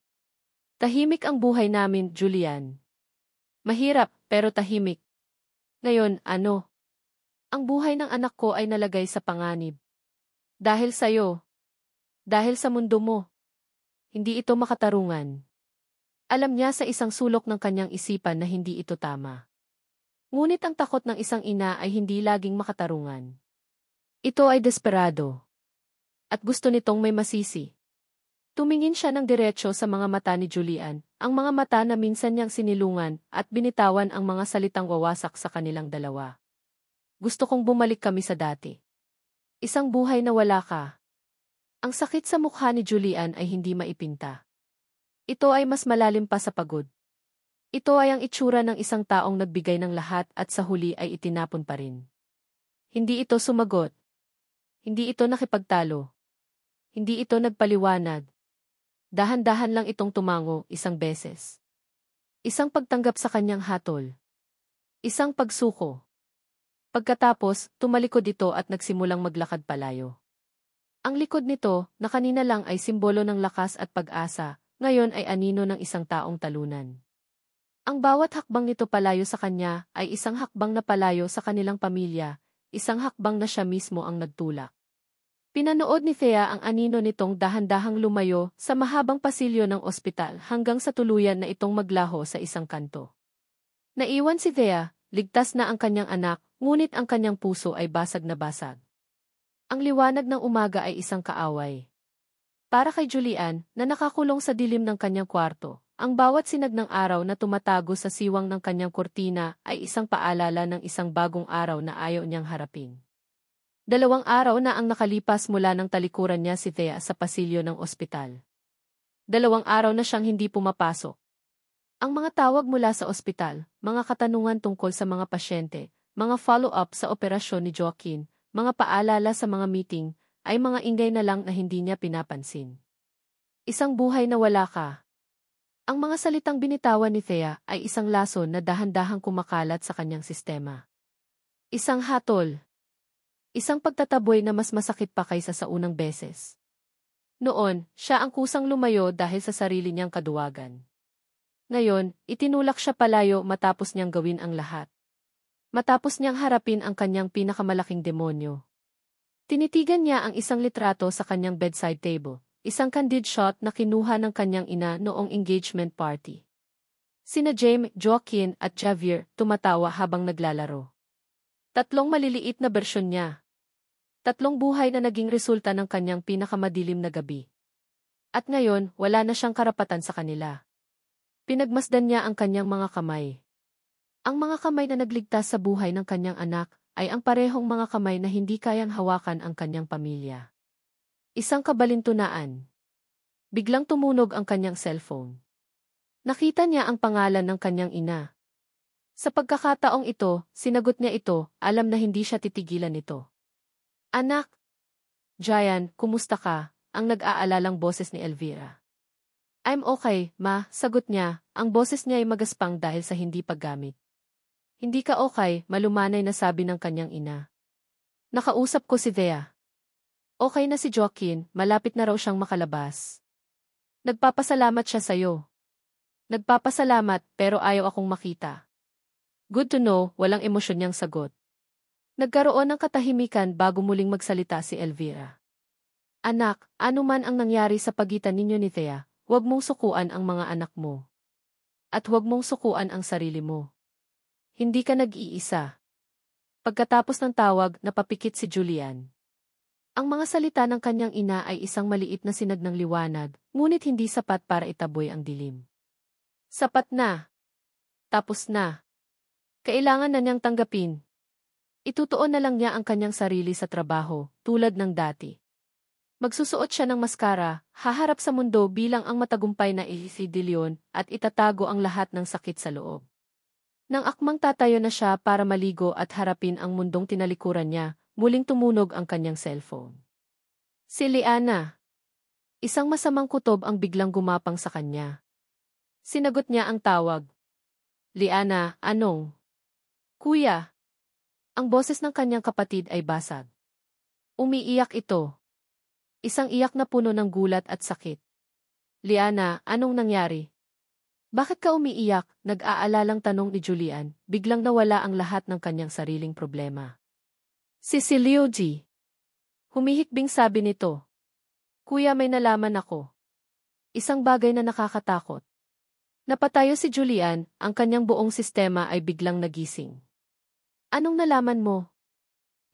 Tahimik ang buhay namin, Julian. Mahirap, pero tahimik. Ngayon, ano? Ang buhay ng anak ko ay nalagay sa panganib. Dahil sa'yo. Dahil sa mundo mo. Hindi ito makatarungan. Alam niya sa isang sulok ng kanyang isipan na hindi ito tama. Ngunit ang takot ng isang ina ay hindi laging makatarungan. Ito ay desperado. At gusto nitong may masisi. Tumingin siya ng diretso sa mga mata ni Julian, ang mga mata na minsan niyang sinilungan at binitawan ang mga salitang wawasak sa kanilang dalawa. Gusto kong bumalik kami sa dati. Isang buhay na wala ka. Ang sakit sa mukha ni Julian ay hindi maipinta. Ito ay mas malalim pa sa pagod. Ito ay ang itsura ng isang taong nagbigay ng lahat at sa huli ay itinapon pa rin. Hindi ito sumagot. Hindi ito nakipagtalo. Hindi ito nagpaliwanag. Dahan-dahan lang itong tumango isang beses. Isang pagtanggap sa kanyang hatol. Isang pagsuko. Pagkatapos, tumalikod ito at nagsimulang maglakad palayo. Ang likod nito, na kanina lang ay simbolo ng lakas at pag-asa, ngayon ay anino ng isang taong talunan. Ang bawat hakbang nito palayo sa kanya ay isang hakbang na palayo sa kanilang pamilya, isang hakbang na siya mismo ang nagtulak. Pinanood ni Thea ang anino nitong dahan-dahang lumayo sa mahabang pasilyo ng ospital hanggang sa tuluyan na itong maglaho sa isang kanto. Naiwan si Thea, ligtas na ang kanyang anak, ngunit ang kanyang puso ay basag na basag. Ang liwanag ng umaga ay isang kaaway. Para kay Julian, na nakakulong sa dilim ng kanyang kwarto, ang bawat sinag ng araw na tumatago sa siwang ng kanyang kurtina ay isang paalala ng isang bagong araw na ayaw niyang harapin. 2 araw na ang nakalipas mula ng talikuran niya si Thea sa pasilyo ng ospital. 2 araw na siyang hindi pumapasok. Ang mga tawag mula sa ospital, mga katanungan tungkol sa mga pasyente, mga follow-up sa operasyon ni Joaquin, mga paalala sa mga meeting, ay mga ingay na lang na hindi niya pinapansin. Isang buhay na wala ka. Ang mga salitang binitawan ni Thea ay isang lason na dahan-dahang kumakalat sa kanyang sistema. Isang hatol. Isang pagtataboy na mas masakit pa kaysa sa unang beses. Noon, siya ang kusang lumayo dahil sa sarili niyang kaduwagan. Ngayon, itinulak siya palayo matapos niyang gawin ang lahat. Matapos niyang harapin ang kanyang pinakamalaking demonyo. Tinitigan niya ang isang litrato sa kanyang bedside table, isang candid shot na kinuha ng kanyang ina noong engagement party. Sina Jaime, Joaquin at Javier tumatawa habang naglalaro. 3 maliliit na bersyon niya. 3 buhay na naging resulta ng kanyang pinakamadilim na gabi. At ngayon, wala na siyang karapatan sa kanila. Pinagmasdan niya ang kanyang mga kamay. Ang mga kamay na nagligtas sa buhay ng kanyang anak ay ang parehong mga kamay na hindi kayang hawakan ang kanyang pamilya. Isang kabalintunaan. Biglang tumunog ang kanyang cellphone. Nakita niya ang pangalan ng kanyang ina. Sa pagkakataong ito, sinagot niya ito, alam na hindi siya titigilan nito. Anak! Jayan, kumusta ka? Ang nag-aalalang boses ni Elvira. I'm okay, ma, sagot niya, ang boses niya ay magaspang dahil sa hindi paggamit. Hindi ka okay, malumanay na sabi ng kanyang ina. Nakausap ko si Thea. Okay na si Joaquin, malapit na raw siyang makalabas. Nagpapasalamat siya sa'yo. Nagpapasalamat, pero ayaw akong makita. Good to know, walang emosyon niyang sagot. Nagkaroon ng katahimikan bago muling magsalita si Elvira. Anak, ano man ang nangyari sa pagitan ninyo ni Thea, huwag mong sukuan ang mga anak mo. At huwag mong sukuan ang sarili mo. Hindi ka nag-iisa. Pagkatapos ng tawag, napapikit si Julian. Ang mga salita ng kanyang ina ay isang maliit na sinag ng liwanag, ngunit hindi sapat para itaboy ang dilim. Sapat na. Tapos na. Kailangan na niyang tanggapin. Itutuon na lang niya ang kanyang sarili sa trabaho, tulad ng dati. Magsusuot siya ng maskara, haharap sa mundo bilang ang matagumpay na si De Leon at itatago ang lahat ng sakit sa loob. Nang akmang tatayo na siya para maligo at harapin ang mundong tinalikuran niya, muling tumunog ang kanyang cellphone. Si Liana. Isang masamang kutob ang biglang gumapang sa kanya. Sinagot niya ang tawag. Liana, anong? Kuya. Ang boses ng kanyang kapatid ay basag. Umiiyak ito. Isang iyak na puno ng gulat at sakit. Liana, anong nangyari? Bakit ka umiiyak? Nag-aalalang tanong ni Julian, biglang nawala ang lahat ng kanyang sariling problema. Si Silio G. Humihikbing sabi nito. Kuya, may nalaman ako. Isang bagay na nakakatakot. Napatayo si Julian, ang kanyang buong sistema ay biglang nagising. Anong nalaman mo?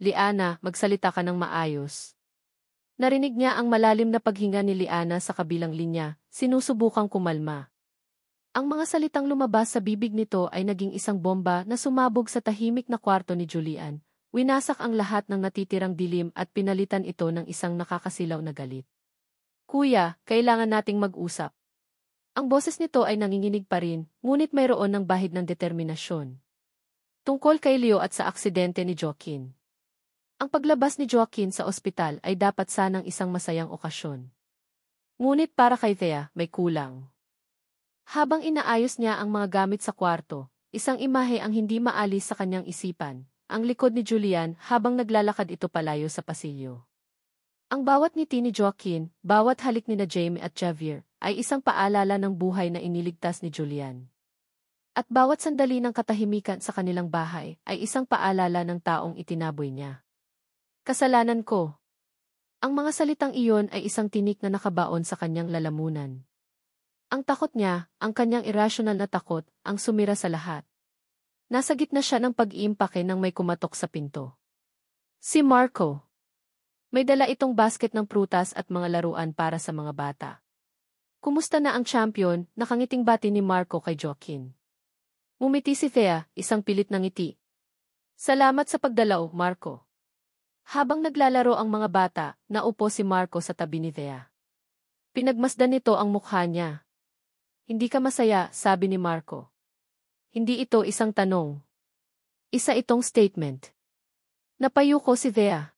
Liana, magsalita ka ng maayos. Narinig niya ang malalim na paghinga ni Liana sa kabilang linya, sinusubukang kumalma. Ang mga salitang lumabas sa bibig nito ay naging isang bomba na sumabog sa tahimik na kwarto ni Julian, winasak ang lahat ng natitirang dilim at pinalitan ito ng isang nakakasilaw na galit. Kuya, kailangan nating mag-usap. Ang boses nito ay nanginginig pa rin, ngunit mayroon ng bahid ng determinasyon. Tungkol kay Leo at sa aksidente ni Joaquin. Ang paglabas ni Joaquin sa ospital ay dapat sanang isang masayang okasyon. Ngunit para kay Thea, may kulang. Habang inaayos niya ang mga gamit sa kwarto, isang imahe ang hindi maalis sa kanyang isipan, ang likod ni Julian habang naglalakad ito palayo sa pasilyo. Ang bawat ngiti ni Joaquin, bawat halik ni na Jamie at Javier, ay isang paalala ng buhay na iniligtas ni Julian. At bawat sandali ng katahimikan sa kanilang bahay ay isang paalala ng taong itinaboy niya. Kasalanan ko. Ang mga salitang iyon ay isang tinik na nakabaon sa kanyang lalamunan. Ang takot niya, ang kanyang irrational na takot, ang sumira sa lahat. Nasa gitna siya ng pag-iimpake nang may kumatok sa pinto. Si Marco. May dala itong basket ng prutas at mga laruan para sa mga bata. Kumusta na ang champion? Nakangiting bati ni Marco kay Joaquin. Ngumiti si Thea, isang pilit na ngiti. Salamat sa pagdalaw, Marco. Habang naglalaro ang mga bata, naupo si Marco sa tabi ni Thea. Pinagmasdan nito ang mukha niya. Hindi ka masaya, sabi ni Marco. Hindi ito isang tanong. Isa itong statement. Napayuko si Thea.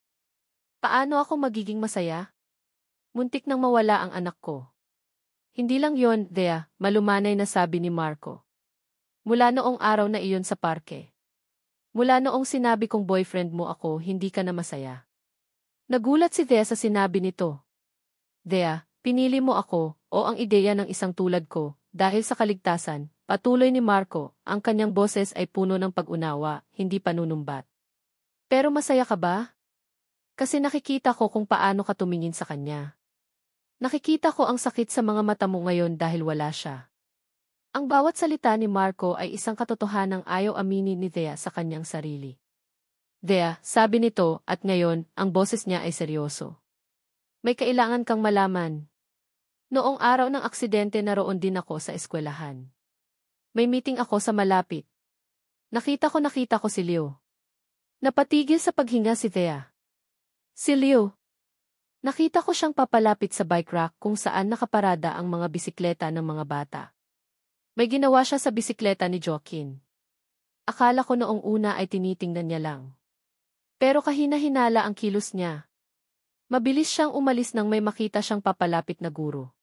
Paano ako magiging masaya? Muntik nang mawala ang anak ko. Hindi lang yon, Thea, malumanay na sabi ni Marco. Mula noong araw na iyon sa parke. Mula noong sinabi kong boyfriend mo ako, hindi ka na masaya. Nagulat si Thea sa sinabi nito. Thea, pinili mo ako, o ang ideya ng isang tulad ko, dahil sa kaligtasan, patuloy ni Marco, ang kanyang boses ay puno ng pag-unawa, hindi panunumbat. Pero masaya ka ba? Kasi nakikita ko kung paano ka tumingin sa kanya. Nakikita ko ang sakit sa mga mata mo ngayon dahil wala siya. Ang bawat salita ni Marco ay isang katotohanang ayaw aminin ni Thea sa kanyang sarili. Thea, sabi nito, at ngayon, ang boses niya ay seryoso. May kailangan kang malaman. Noong araw ng aksidente naroon din ako sa eskwelahan. May meeting ako sa malapit. Nakita ko si Leo. Napatigil sa paghinga si Thea. Si Leo. Nakita ko siyang papalapit sa bike rack kung saan nakaparada ang mga bisikleta ng mga bata. May ginawa siya sa bisikleta ni Joaquin. Akala ko noong una ay tinitingnan niya lang. Pero kahina-hinala ang kilos niya. Mabilis siyang umalis nang may makita siyang papalapit na guro.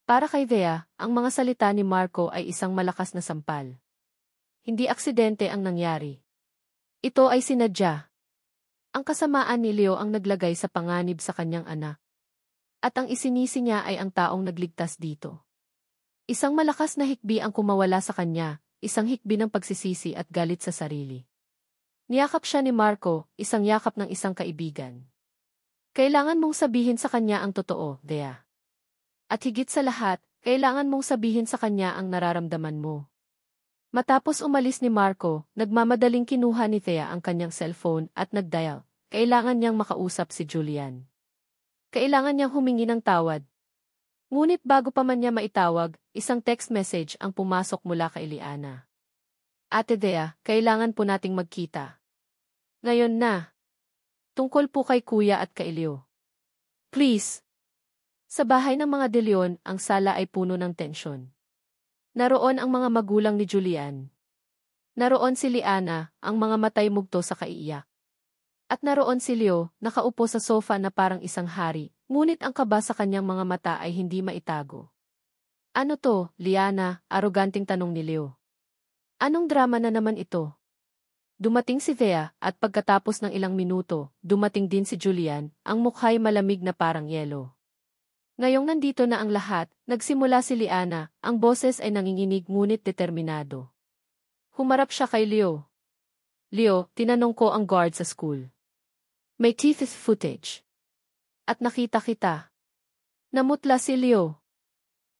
Para kay Thea, ang mga salita ni Marco ay isang malakas na sampal. Hindi aksidente ang nangyari. Ito ay sinadya. Ang kasamaan ni Leo ang naglagay sa panganib sa kanyang anak. At ang isinisi niya ay ang taong nagligtas dito. Isang malakas na hikbi ang kumawala sa kanya, isang hikbi ng pagsisisi at galit sa sarili. Niyakap siya ni Marco, isang yakap ng isang kaibigan. Kailangan mong sabihin sa kanya ang totoo, Thea. At higit sa lahat, Kailangan mong sabihin sa kanya ang nararamdaman mo. Matapos umalis ni Marco, nagmamadaling kinuha ni Thea ang kanyang cellphone at nagdial. Kailangan niyang makausap si Julian. Kailangan niyang humingi ng tawad. Ngunit bago pa man niya maitawag, isang text message ang pumasok mula kay Liana. Ate Thea, kailangan po nating magkita. Ngayon na. Tungkol po kay Kuya at kay Leo. Please. Sa bahay ng mga De Leon, ang sala ay puno ng tensyon. Naroon ang mga magulang ni Julian. Naroon si Liana, ang mga matay mugto sa kaiiyak. At naroon si Leo, nakaupo sa sofa na parang isang hari, ngunit ang kaba sa kanyang mga mata ay hindi maitago. Ano to, Liana? Aroganting tanong ni Leo. Anong drama na naman ito? Dumating si Thea, at pagkatapos ng ilang minuto, dumating din si Julian, ang mukha'y malamig na parang yelo. Ngayong nandito na ang lahat, nagsimula si Liana, ang boses ay nanginginig ngunit determinado. Humarap siya kay Leo. Leo, tinanong ko ang guard sa school. May teeth footage. At nakita kita. Namutla si Leo.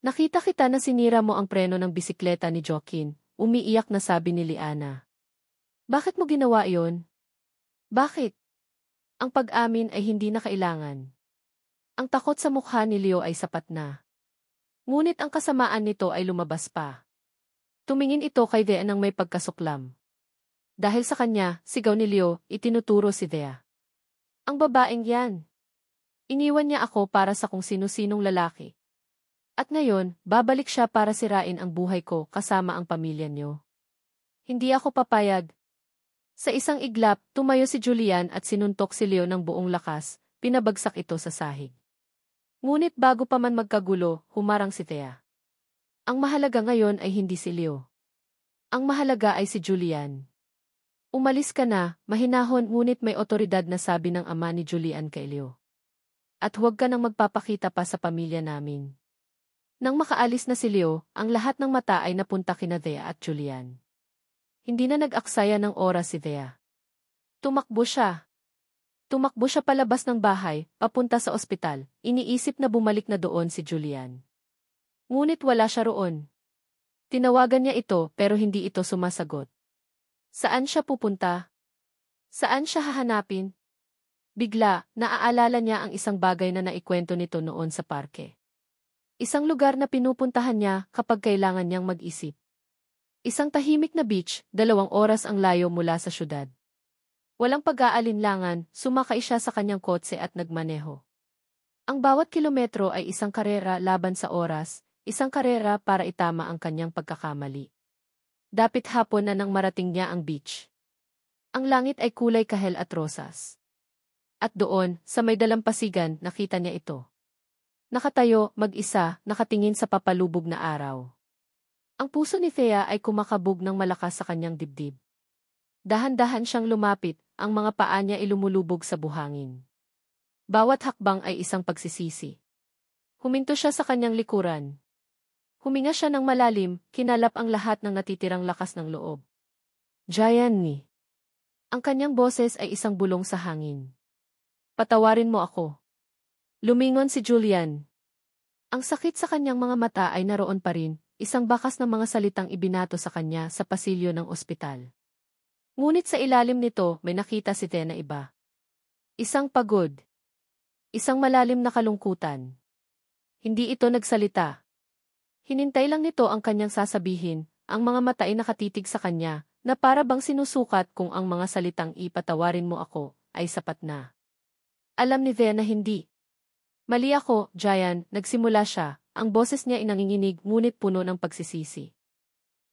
Nakita kita na sinira mo ang preno ng bisikleta ni Joaquin, umiiyak na sabi ni Liana. Bakit mo ginawa iyon? Bakit? Ang pag-amin ay hindi na kailangan. Ang takot sa mukha ni Leo ay sapat na. Ngunit ang kasamaan nito ay lumabas pa. Tumingin ito kay Thea nang may pagkasuklam. Dahil sa kanya, sigaw ni Leo, itinuturo si Thea. Ang babaeng yan. Iniwan niya ako para sa kung sino-sinong lalaki. At ngayon, babalik siya para sirain ang buhay ko kasama ang pamilya niyo. Hindi ako papayag. Sa isang iglap, tumayo si Julian at sinuntok si Leo ng buong lakas, pinabagsak ito sa sahig. Ngunit bago pa man magkagulo, humarang si Thea. Ang mahalaga ngayon ay hindi si Leo. Ang mahalaga ay si Julian. Umalis ka na, mahinahon ngunit may otoridad na sabi ng ama ni Julian kay Leo. At huwag ka nang magpapakita pa sa pamilya namin. Nang makaalis na si Leo, ang lahat ng mata ay napunta kina Thea at Julian. Hindi na nag-aksaya ng oras si Thea. Tumakbo siya. Tumakbo siya palabas ng bahay, papunta sa ospital, iniisip na bumalik na doon si Julian. Ngunit wala siya roon. Tinawagan niya ito pero hindi ito sumasagot. Saan siya pupunta? Saan siya hahanapin? Bigla, naaalala niya ang isang bagay na naikwento nito noon sa parke. Isang lugar na pinupuntahan niya kapag kailangan niyang mag-isip. Isang tahimik na beach, 2 oras ang layo mula sa syudad. Walang pag-aalinlangan, sumakay siya sa kanyang kotse at nagmaneho. Ang bawat kilometro ay isang karera laban sa oras, isang karera para itama ang kanyang pagkakamali. Dapit hapon na nang marating niya ang beach. Ang langit ay kulay kahel at rosas. At doon, sa may dalampasigan, nakita niya ito. Nakatayo, mag-isa, nakatingin sa papalubog na araw. Ang puso ni Thea ay kumakabog ng malakas sa kanyang dibdib. Dahan-dahan siyang lumapit, ang mga paa niya ay lumulubog sa buhangin. Bawat hakbang ay isang pagsisisi. Huminto siya sa kanyang likuran. Huminga siya ng malalim, kinalap ang lahat ng natitirang lakas ng loob. Gianni. Ang kanyang boses ay isang bulong sa hangin. Patawarin mo ako. Lumingon si Julian. Ang sakit sa kanyang mga mata ay naroon pa rin, isang bakas ng mga salitang ibinato sa kanya sa pasilyo ng ospital. Ngunit sa ilalim nito, may nakita si Thea na iba. Isang pagod. Isang malalim na kalungkutan. Hindi ito nagsalita. Hinintay lang nito ang kanyang sasabihin, ang mga mata ay nakatitig sa kanya, na para bang sinusukat kung ang mga salitang ipatawarin mo ako, ay sapat na. Alam ni Thea na hindi. Mali ako, Giant, nagsimula siya, ang boses niya ay nanginginig ngunit puno ng pagsisisi.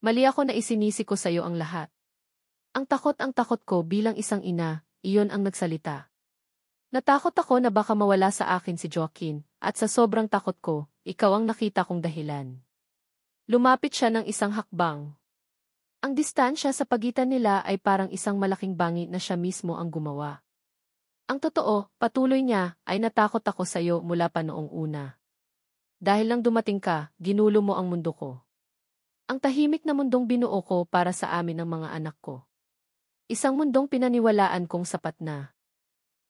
Mali ako na isinisi ko sa iyo ang lahat. Ang takot ko bilang isang ina, iyon ang nagsalita. Natakot ako na baka mawala sa akin si Joaquin, at sa sobrang takot ko, ikaw ang nakita kong dahilan. Lumapit siya ng isang hakbang. Ang distansya sa pagitan nila ay parang isang malaking bangi na siya mismo ang gumawa. Ang totoo, patuloy niya, ay natakot ako sa iyo mula pa noong una. Dahil lang dumating ka, ginulo mo ang mundo ko. Ang tahimik na mundong binuo ko para sa amin ng mga anak ko. Isang mundong pinaniwalaan kong sapat na.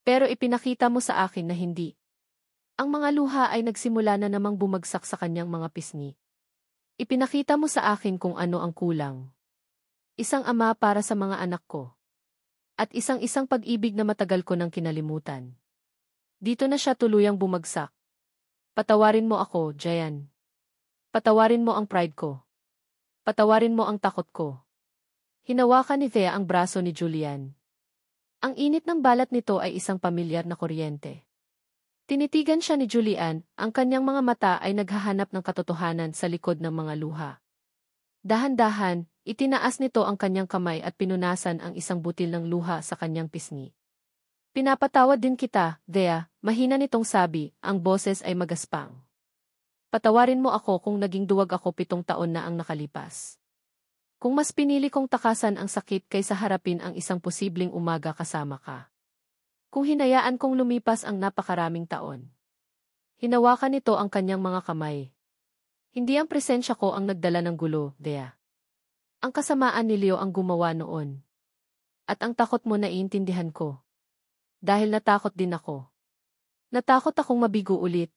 Pero ipinakita mo sa akin na hindi. Ang mga luha ay nagsimula na namang bumagsak sa kanyang mga pisngi. Ipinakita mo sa akin kung ano ang kulang. Isang ama para sa mga anak ko. At isang-isang pag-ibig na matagal ko nang kinalimutan. Dito na siya tuluyang bumagsak. Patawarin mo ako, Jayan. Patawarin mo ang pride ko. Patawarin mo ang takot ko. Hinawakan ni Thea ang braso ni Julian. Ang init ng balat nito ay isang pamilyar na kuryente. Tinitigan siya ni Julian, ang kanyang mga mata ay naghahanap ng katotohanan sa likod ng mga luha. Dahan-dahan, itinaas nito ang kanyang kamay at pinunasan ang isang butil ng luha sa kanyang pisngi. Pinapatawad din kita, Thea, mahina nitong sabi, ang boses ay magaspang. Patawarin mo ako kung naging duwag ako 7 taon na ang nakalipas. Kung mas pinili kong takasan ang sakit kaysa harapin ang isang posibleng umaga kasama ka. Kung hinayaan kong lumipas ang napakaraming taon. Hinawakan nito ang kanyang mga kamay. Hindi ang presensya ko ang nagdala ng gulo, Thea. Ang kasamaan ni Leo ang gumawa noon. At ang takot mo naiintindihan ko. Dahil natakot din ako. Natakot akong mabigo ulit.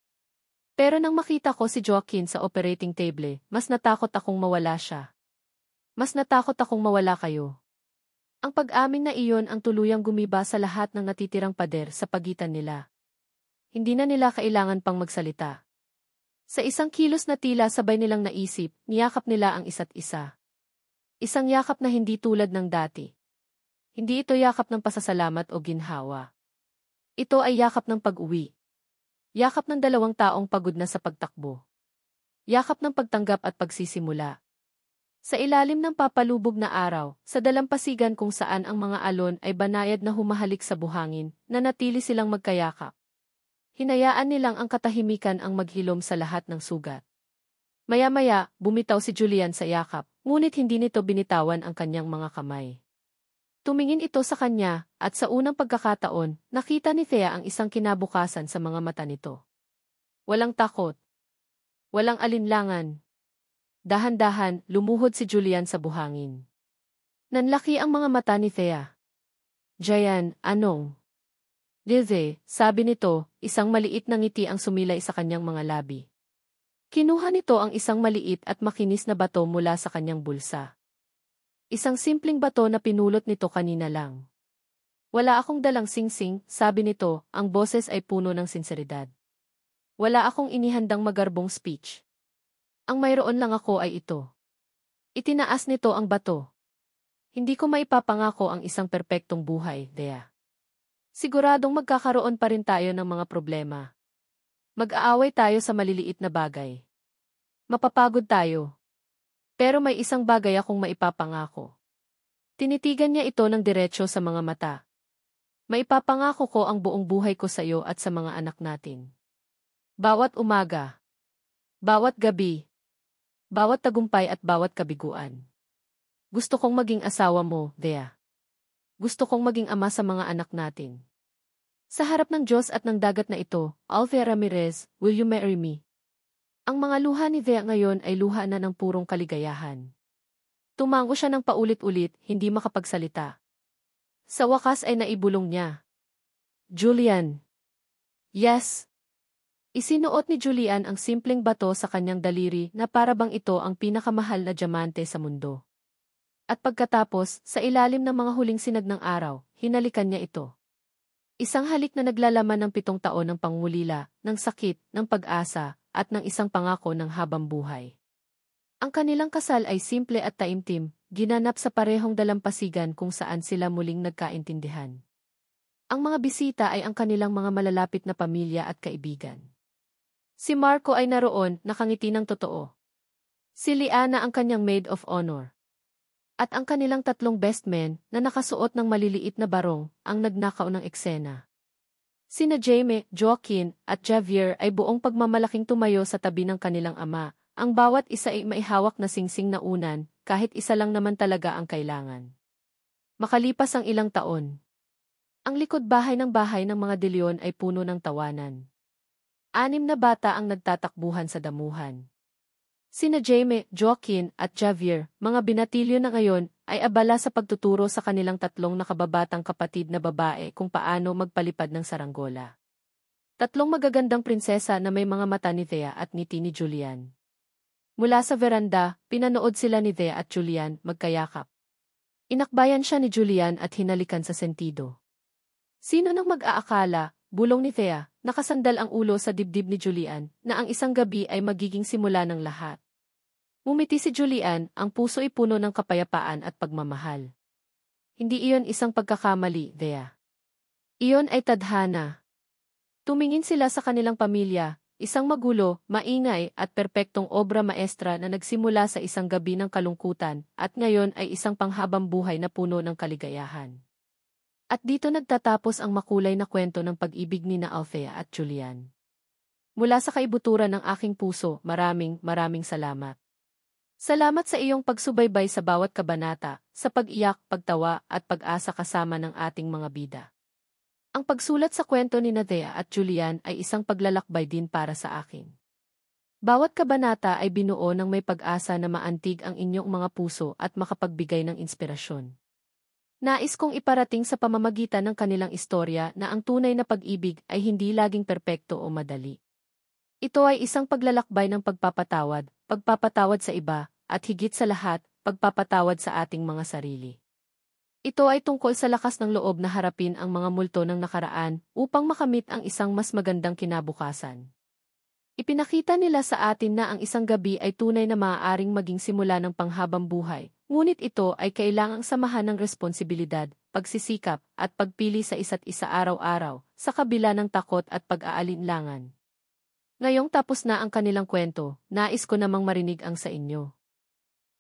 Pero nang makita ko si Joaquin sa operating table, mas natakot akong mawala siya. Mas natakot akong mawala kayo. Ang pag-amin na iyon ang tuluyang gumiba sa lahat ng natitirang pader sa pagitan nila. Hindi na nila kailangan pang magsalita. Sa isang kilos na tila sabay nilang naisip, niyakap nila ang isa't isa. Isang yakap na hindi tulad ng dati. Hindi ito yakap ng pasasalamat o ginhawa. Ito ay yakap ng pag-uwi. Yakap ng 2 taong pagod na sa pagtakbo. Yakap ng pagtanggap at pagsisimula. Sa ilalim ng papalubog na araw, sa dalampasigan kung saan ang mga alon ay banayad na humahalik sa buhangin, nanatili silang magkayakap. Hinayaan nilang ang katahimikan ang maghilom sa lahat ng sugat. Maya-maya, bumitaw si Julian sa yakap, ngunit hindi nito binitawan ang kanyang mga kamay. Tumingin ito sa kanya, at sa unang pagkakataon, nakita ni Thea ang isang kinabukasan sa mga mata nito. Walang takot. Walang alinlangan. Dahan-dahan, lumuhod si Julian sa buhangin. Nanlaki ang mga mata ni Thea. Jayan, anong? Lizzie, sabi nito, isang maliit na ngiti ang sumilay sa kanyang mga labi. Kinuha nito ang isang maliit at makinis na bato mula sa kanyang bulsa. Isang simpleng bato na pinulot nito kanina lang. Wala akong dalang singsing, sabi nito, ang boses ay puno ng sinseridad. Wala akong inihandang magarbong speech. Ang mayroon lang ako ay ito. Itinaas nito ang bato. Hindi ko maipapangako ang isang perpektong buhay, Thea. Siguradong magkakaroon pa rin tayo ng mga problema. Mag-aaway tayo sa maliliit na bagay. Mapapagod tayo. Pero may isang bagay akong maipapangako. Tinitigan niya ito ng diretsyo sa mga mata. Maipapangako ko ang buong buhay ko sa iyo at sa mga anak natin. Bawat umaga. Bawat gabi. Bawat tagumpay at bawat kabiguan. Gusto kong maging asawa mo, Thea. Gusto kong maging ama sa mga anak natin. Sa harap ng Diyos at ng dagat na ito, Althea Ramirez, will you marry me? Ang mga luha ni Thea ngayon ay luha na ng purong kaligayahan. Tumango siya ng paulit-ulit, hindi makapagsalita. Sa wakas ay naibulong niya. Julian. Yes. Isinuot ni Julian ang simpleng bato sa kanyang daliri na para bang ito ang pinakamahal na diamante sa mundo. At pagkatapos, sa ilalim ng mga huling sinag ng araw, hinalikan niya ito. Isang halik na naglalaman ng 7 taon ng pangulila, ng sakit, ng pag-asa, at ng isang pangako ng habang buhay. Ang kanilang kasal ay simple at taimtim, ginanap sa parehong dalampasigan kung saan sila muling nagkaintindihan. Ang mga bisita ay ang kanilang mga malalapit na pamilya at kaibigan. Si Marco ay naroon, nakangiti ng totoo. Si Liana ang kanyang maid of honor. At ang kanilang 3 best men na nakasuot ng maliliit na barong ang nagnakaw ng eksena. Sina Jaime, Joaquin at Javier ay buong pagmamalaking tumayo sa tabi ng kanilang ama. Ang bawat isa ay maihawak na singsing na unan, kahit isa lang naman talaga ang kailangan. Makalipas ang ilang taon. Ang likod bahay ng mga De Leon ay puno ng tawanan. 6 na bata ang nagtatakbuhan sa damuhan. Sina Jaime, Joaquin at Javier, mga binatilyo na ngayon, ay abala sa pagtuturo sa kanilang 3 nakababatang kapatid na babae kung paano magpalipad ng saranggola. Tatlong magagandang prinsesa na may mga mata ni Thea at ngiti ni Julian. Mula sa veranda, pinanood sila ni Thea at Julian magkayakap. Inakbayan siya ni Julian at hinalikan sa sentido. Sino nang mag-aakala, bulong ni Thea, nakasandal ang ulo sa dibdib ni Julian, na ang isang gabi ay magiging simula ng lahat. Ngumiti si Julian, ang puso ay puno ng kapayapaan at pagmamahal. Hindi iyon isang pagkakamali, Thea. Iyon ay tadhana. Tumingin sila sa kanilang pamilya, isang magulo, maingay at perpektong obra maestra na nagsimula sa isang gabi ng kalungkutan at ngayon ay isang panghabang buhay na puno ng kaligayahan. At dito nagtatapos ang makulay na kwento ng pag-ibig ni Althea at Julian. Mula sa kaibuturan ng aking puso, maraming salamat. Salamat sa iyong pagsubaybay sa bawat kabanata, sa pag-iyak, pagtawa at pag-asa kasama ng ating mga bida. Ang pagsulat sa kwento ni Thea at Julian ay isang paglalakbay din para sa akin. Bawat kabanata ay binuo ng may pag-asa na maantig ang inyong mga puso at makapagbigay ng inspirasyon. Nais kong iparating sa pamamagitan ng kanilang istorya na ang tunay na pag-ibig ay hindi laging perpekto o madali. Ito ay isang paglalakbay ng pagpapatawad sa iba, at higit sa lahat, pagpapatawad sa ating mga sarili. Ito ay tungkol sa lakas ng loob na harapin ang mga multo ng nakaraan upang makamit ang isang mas magandang kinabukasan. Ipinakita nila sa atin na ang isang gabi ay tunay na maaaring maging simula ng panghabang buhay, ngunit ito ay kailangang samahan ng responsibilidad, pagsisikap, at pagpili sa isa't isa araw-araw, sa kabila ng takot at pag-aalinlangan. Ngayong tapos na ang kanilang kwento, nais ko namang marinig ang sa inyo.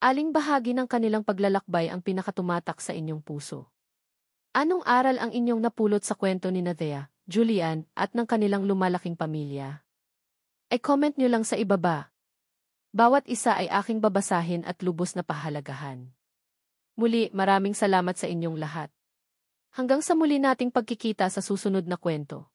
Aling bahagi ng kanilang paglalakbay ang pinakatumatak sa inyong puso? Anong aral ang inyong napulot sa kwento ni Thea, Julian, at ng kanilang lumalaking pamilya? I-comment nyo lang sa ibaba. Bawat isa ay aking babasahin at lubos na pahalagahan. Muli, maraming salamat sa inyong lahat. Hanggang sa muli nating pagkikita sa susunod na kwento.